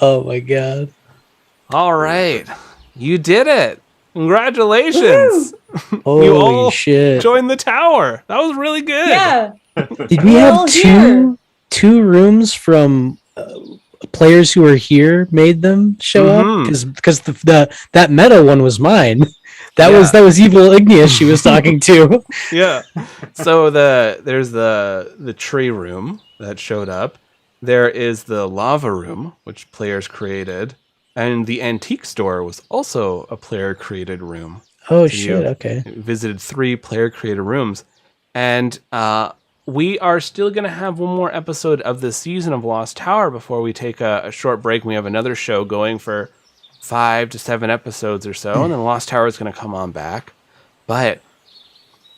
Oh my god. All right. You did it. Congratulations. Holy all shit. Joined the tower. That was really good. Yeah. Did we We're have all here. two rooms from players who were here made them show up? Because that meta one was mine. That was evil Igneous she was talking to. Yeah. So there's the tree room that showed up. There is the lava room, which players created, and the antique store was also a player created room. Oh So shit! Okay. Visited 3 player created rooms, and we are still going to have one more episode of this season of Lost Tower before we take a short break. We have another show going for 5 to 7 episodes or so, and then Lost Tower is going to come on back. But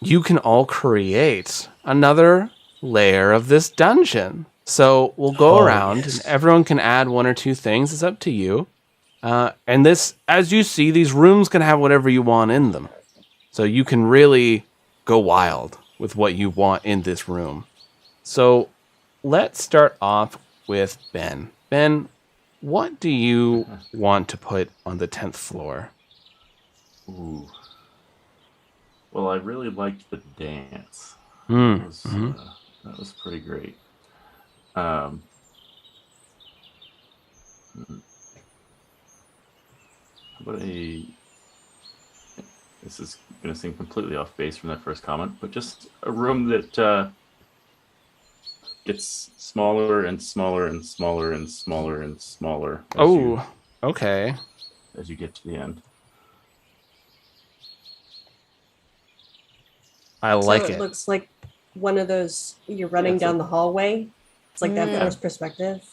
you can all create another layer of this dungeon. So we'll go around, and everyone can add 1 or 2 things. It's up to you. And this, as you see, these rooms can have whatever you want in them. So you can really go wild with what you want in this room. So let's start off with Ben. Ben, what do you want to put on the 10th floor? Ooh. Well, I really liked the dance. That was pretty great. How about this is going to seem completely off base from that first comment, but just a room that gets smaller and smaller and smaller and smaller and smaller. Okay. As you get to the end. I like So it looks like one of those, you're running down the hallway. It's like that first perspective.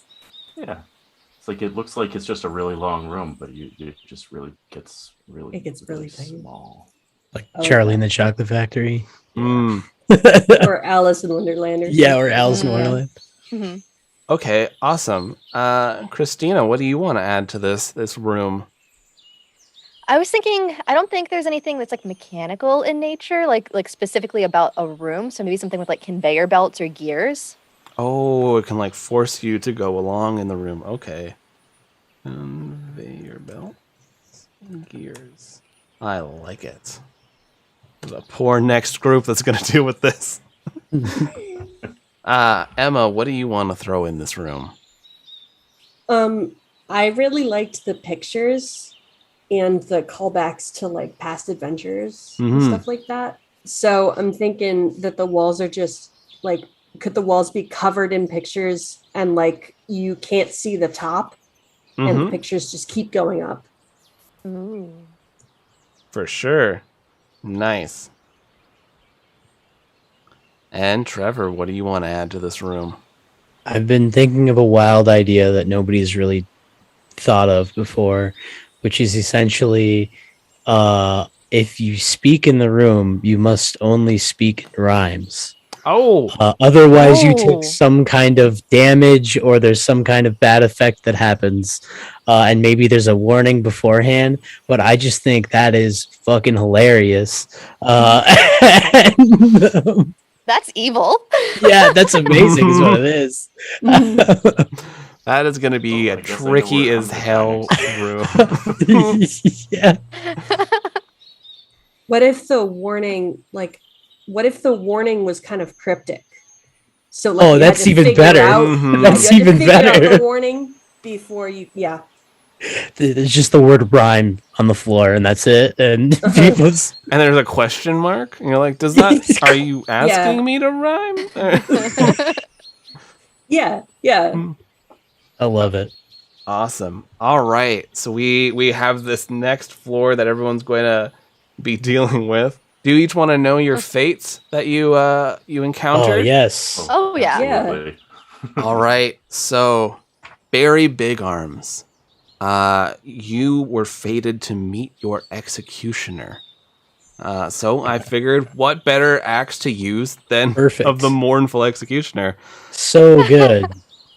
Yeah. It's like it looks like it's just a really long room, but it just really gets really small. Like Charlie in the Chocolate Factory. Or Alice in Wonderland. Or Alice in Wonderland. Mm-hmm. Okay, awesome. Christina, what do you want to add to this room? I was thinking, I don't think there's anything that's like mechanical in nature, like specifically about a room. So maybe something with like conveyor belts or gears. Oh, it can like force you to go along in the room. Okay. Conveyor belts and gears. I like it. The poor next group that's going to deal with this. Emma, what do you want to throw in this room? I really liked the pictures and the callbacks to like past adventures and stuff like that. So I'm thinking that the walls are just like, could the walls be covered in pictures and like you can't see the top and the pictures just keep going up? Ooh. For sure. Nice. And Trevor, what do you want to add to this room? I've been thinking of a wild idea that nobody's really thought of before, which is essentially if you speak in the room, you must only speak in rhymes. Otherwise, you take some kind of damage or there's some kind of bad effect that happens. And maybe there's a warning beforehand, but I just think that is fucking hilarious. That's evil. Yeah, that's amazing is what it is. That is going to be a tricky as hell room. Yeah. What if the warning was kind of cryptic? So like, that's even better. That's even better. The warning before you, There's just the word rhyme on the floor, and that's it. And people's and there's a question mark. And you're like, does that? Are you asking me to rhyme? Yeah. I love it. Awesome. All right. So we have this next floor that everyone's going to be dealing with. Do you each want to know your fates that you encountered? Oh yes. Oh yeah. Absolutely. All right. So Barry Big Arms, you were fated to meet your executioner. So I figured, what better axe to use than of the mournful executioner? So good.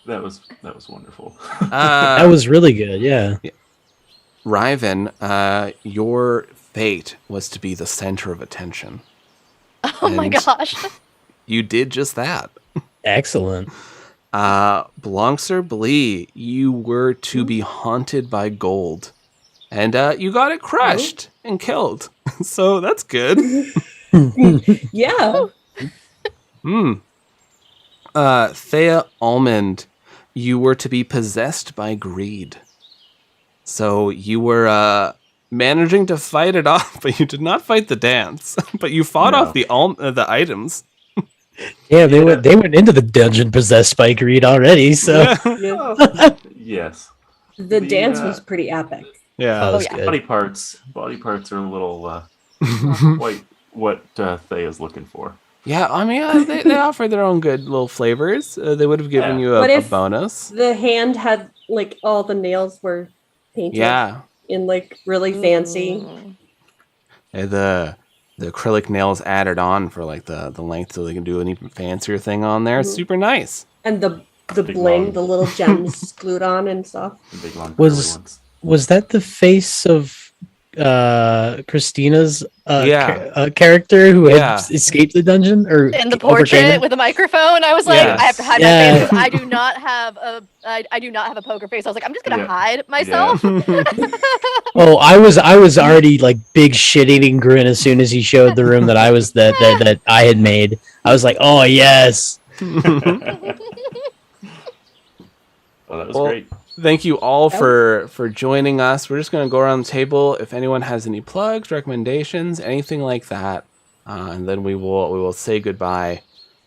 That was wonderful. That was really good. Yeah. Riven, your fate was to be the center of attention. Oh my And gosh. You did just that. Excellent. Blonxer Blee, you were to be haunted by gold. And you got it crushed and killed. So that's good. Yeah. Thea Almond, you were to be possessed by greed. So you were managing to fight it off, but you did not fight the dance. But you fought off the items. Yeah, they went into the dungeon possessed by greed already. So Yes. The dance was pretty epic. Yeah, that was yeah. good. Body parts are a little quite what Thea's looking for. Yeah, I mean, they offer their own good little flavors. They would have given you What a if bonus. The hand had like all the nails were painted in like really fancy. And the acrylic nails added on for like the length, so they can do an even fancier thing on there. It's super nice. And the Big bling, long. the little gems glued on and stuff. The big long curly ones. Was that the face of Christina's character who had escaped the dungeon or In the overcame portrait it? with a microphone, I was like, Yes. I have to hide my face because I do not have a poker face. I was like, I'm just gonna hide myself. Oh, I was already like big shit-eating grin as soon as he showed the room that I was that I had made. I was like, oh yes. Oh, that was great. Thank you all for joining us. We're just going to go around the table. If anyone has any plugs, recommendations, anything like that, and then we will say goodbye.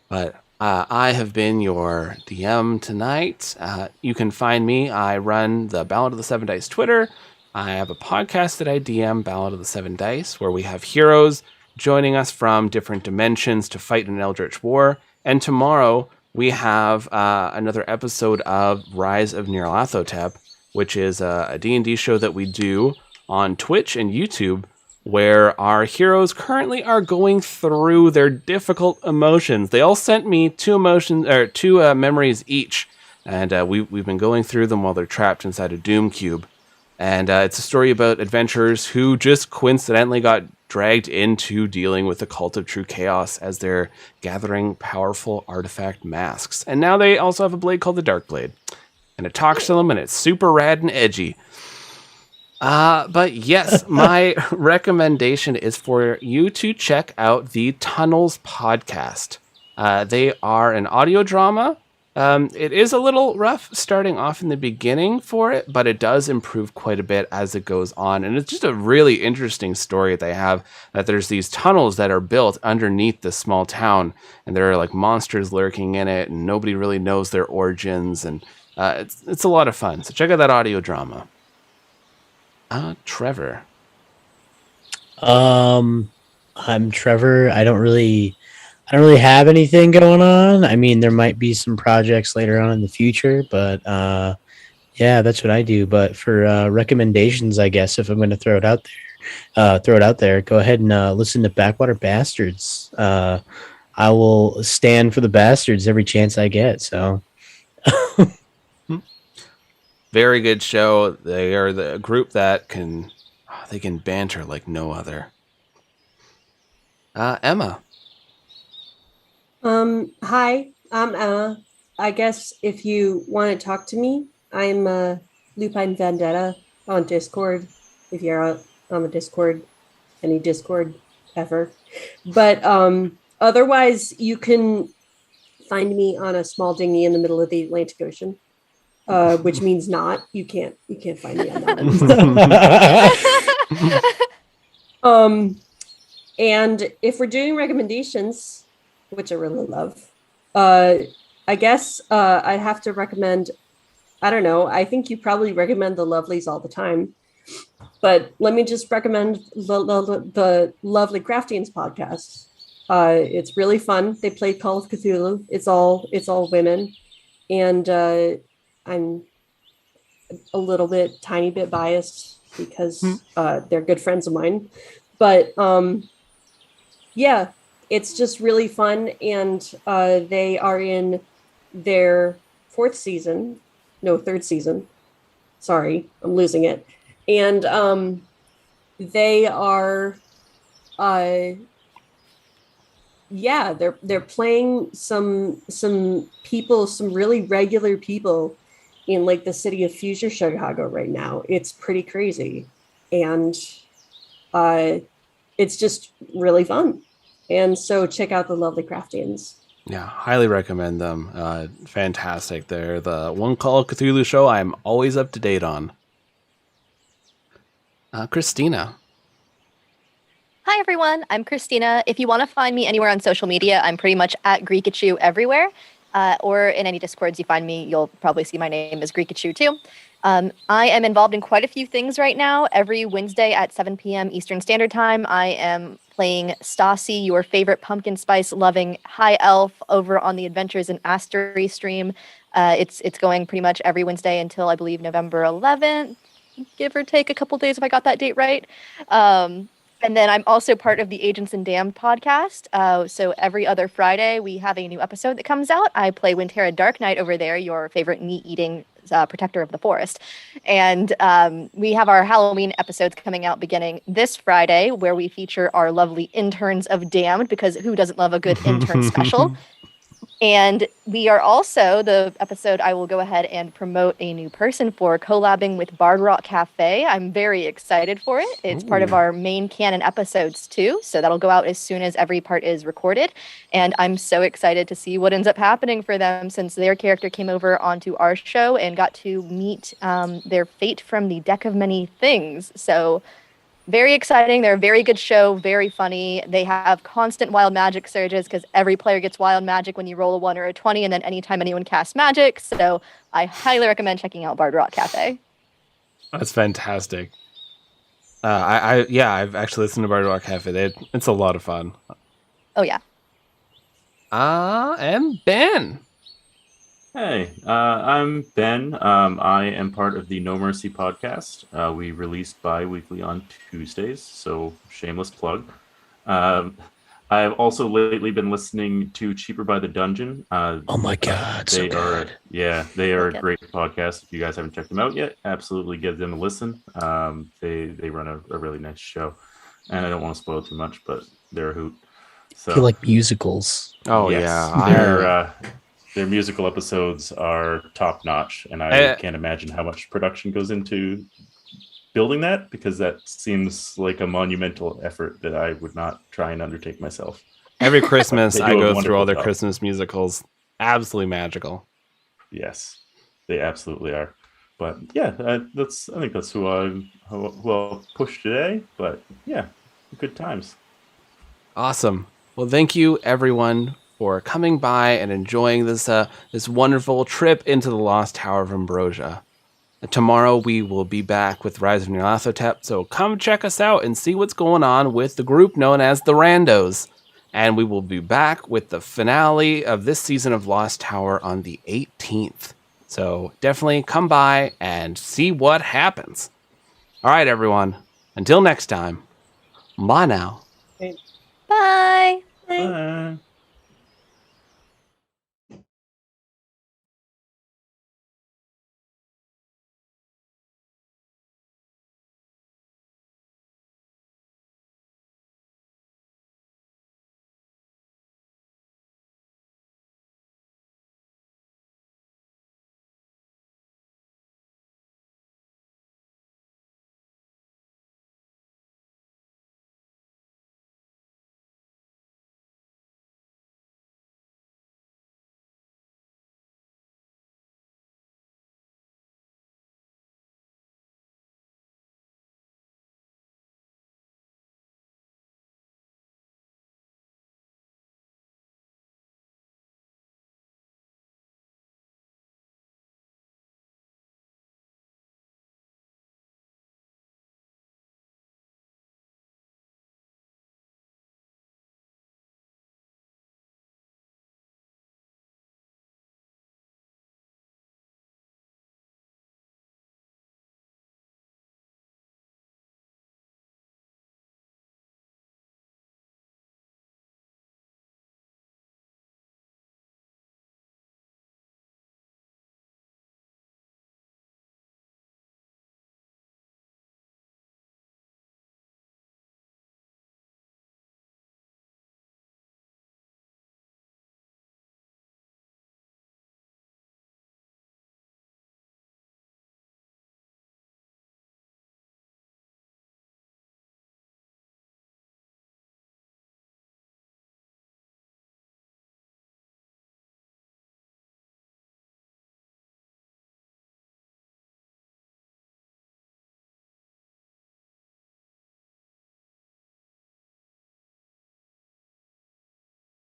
But I have been your DM tonight. You can find me. I run the Ballad of the Seven Dice Twitter. I have a podcast that I DM, Ballad of the Seven Dice, where we have heroes joining us from different dimensions to fight an eldritch war. And tomorrow we have another episode of Rise of Nyarlathotep, which is a D&D show that we do on Twitch and YouTube, where our heroes currently are going through their difficult emotions. They all sent me two memories each, and we've been going through them while they're trapped inside a Doom Cube. And it's a story about adventurers who just coincidentally got dragged into dealing with the Cult of True Chaos as they're gathering powerful artifact masks. And now they also have a blade called the Dark Blade. And it talks to them, and it's super rad and edgy. But yes, my recommendation is for you to check out the Tunnels podcast. They are an audio drama. It is a little rough starting off in the beginning for it, but it does improve quite a bit as it goes on. And it's just a really interesting story they have, that there's these tunnels that are built underneath this small town, and there are like monsters lurking in it, and nobody really knows their origins. And it's a lot of fun. So check out that audio drama. Trevor. I'm Trevor. I don't really have anything going on. I mean, there might be some projects later on in the future, but yeah, that's what I do. But for recommendations, I guess if I'm going to throw it out there, go ahead and listen to Backwater Bastards. I will stand for the bastards every chance I get. So. Very good show. They are the group that can banter like no other. Emma. Hi, I'm Emma. I guess if you want to talk to me, I'm Lupine Vendetta on Discord. If you're out on the Discord, any Discord ever. But otherwise, you can find me on a small dinghy in the middle of the Atlantic Ocean. Which means not. You can't find me on that one. And if we're doing recommendations, which I really love, I guess I'd have to recommend, I don't know, I think you probably recommend the Lovelies all the time. But let me just recommend the Lovely Craftians podcast. It's really fun. They play Call of Cthulhu. It's all women. And I'm a tiny bit biased because they're good friends of mine. But yeah, it's just really fun. And they are in their third season. Sorry, I'm losing it. And they are yeah, they're playing some people, some really regular people in like the city of Future Chicago right now. It's pretty crazy, and it's just really fun. And so check out the Lovely Craftians. Yeah, highly recommend them. Fantastic. They're the One Call of Cthulhu show I'm always up to date on. Christina. Hi, everyone. I'm Christina. If you want to find me anywhere on social media, I'm pretty much at Greekachu everywhere. Or in any Discords you find me, you'll probably see my name as Greekachu too. I am involved in quite a few things right now. Every Wednesday at 7 p.m. Eastern Standard Time, I am playing Stassi, your favorite pumpkin spice loving high elf, over on the Adventures in Astery stream. It's going pretty much every Wednesday until I believe November 11th, give or take a couple days if I got that date right. And then I'm also part of the Agents and Damned podcast. So every other Friday, we have a new episode that comes out. I play Wintera Dark Knight over there, your favorite meat-eating protector of the forest. And we have our Halloween episodes coming out beginning this Friday, where we feature our lovely interns of Damned, because who doesn't love a good intern special? And we are also, the episode I will go ahead and promote a new person for, collabing with Bard Rock Cafe. I'm very excited for it. It's part of our main canon episodes too. So that'll go out as soon as every part is recorded. And I'm so excited to see what ends up happening for them, since their character came over onto our show and got to meet their fate from the Deck of Many Things. So very exciting. They're a very good show, very funny. They have constant wild magic surges because every player gets wild magic when you roll a 1 or a 20, and then anytime anyone casts magic. So I highly recommend checking out Bard Rock Cafe. That's fantastic. I've actually listened to Bard Rock Cafe. It's a lot of fun. Oh, yeah. And Ben. Hey, I'm Ben. I am part of the No Mercy podcast. We release bi-weekly on Tuesdays, so shameless plug. I've also lately been listening to Cheaper by the Dungeon. Oh my God, they are Okay. a great podcast. If you guys haven't checked them out yet, absolutely give them a listen. They run a really nice show, and I don't want to spoil too much, but they're a hoot. So I feel like musicals. Oh, yes, yeah. their musical episodes are top notch, and I can't imagine how much production goes into building that, because that seems like a monumental effort that I would not try and undertake myself. Every Christmas, They do I a go through wonderful all their job. Christmas musicals. Absolutely magical. Yes, they absolutely are. But yeah, I think that's who I'll push today. But yeah, good times. Awesome. Well, thank you, everyone, for coming by and enjoying this wonderful trip into the Lost Tower of Ambrosia. Tomorrow we will be back with Rise of Nyarlathotep, so come check us out and see what's going on with the group known as the Randos. And we will be back with the finale of this season of Lost Tower on the 18th. So definitely come by and see what happens. All right, everyone. Until next time, bye now. Bye. Bye.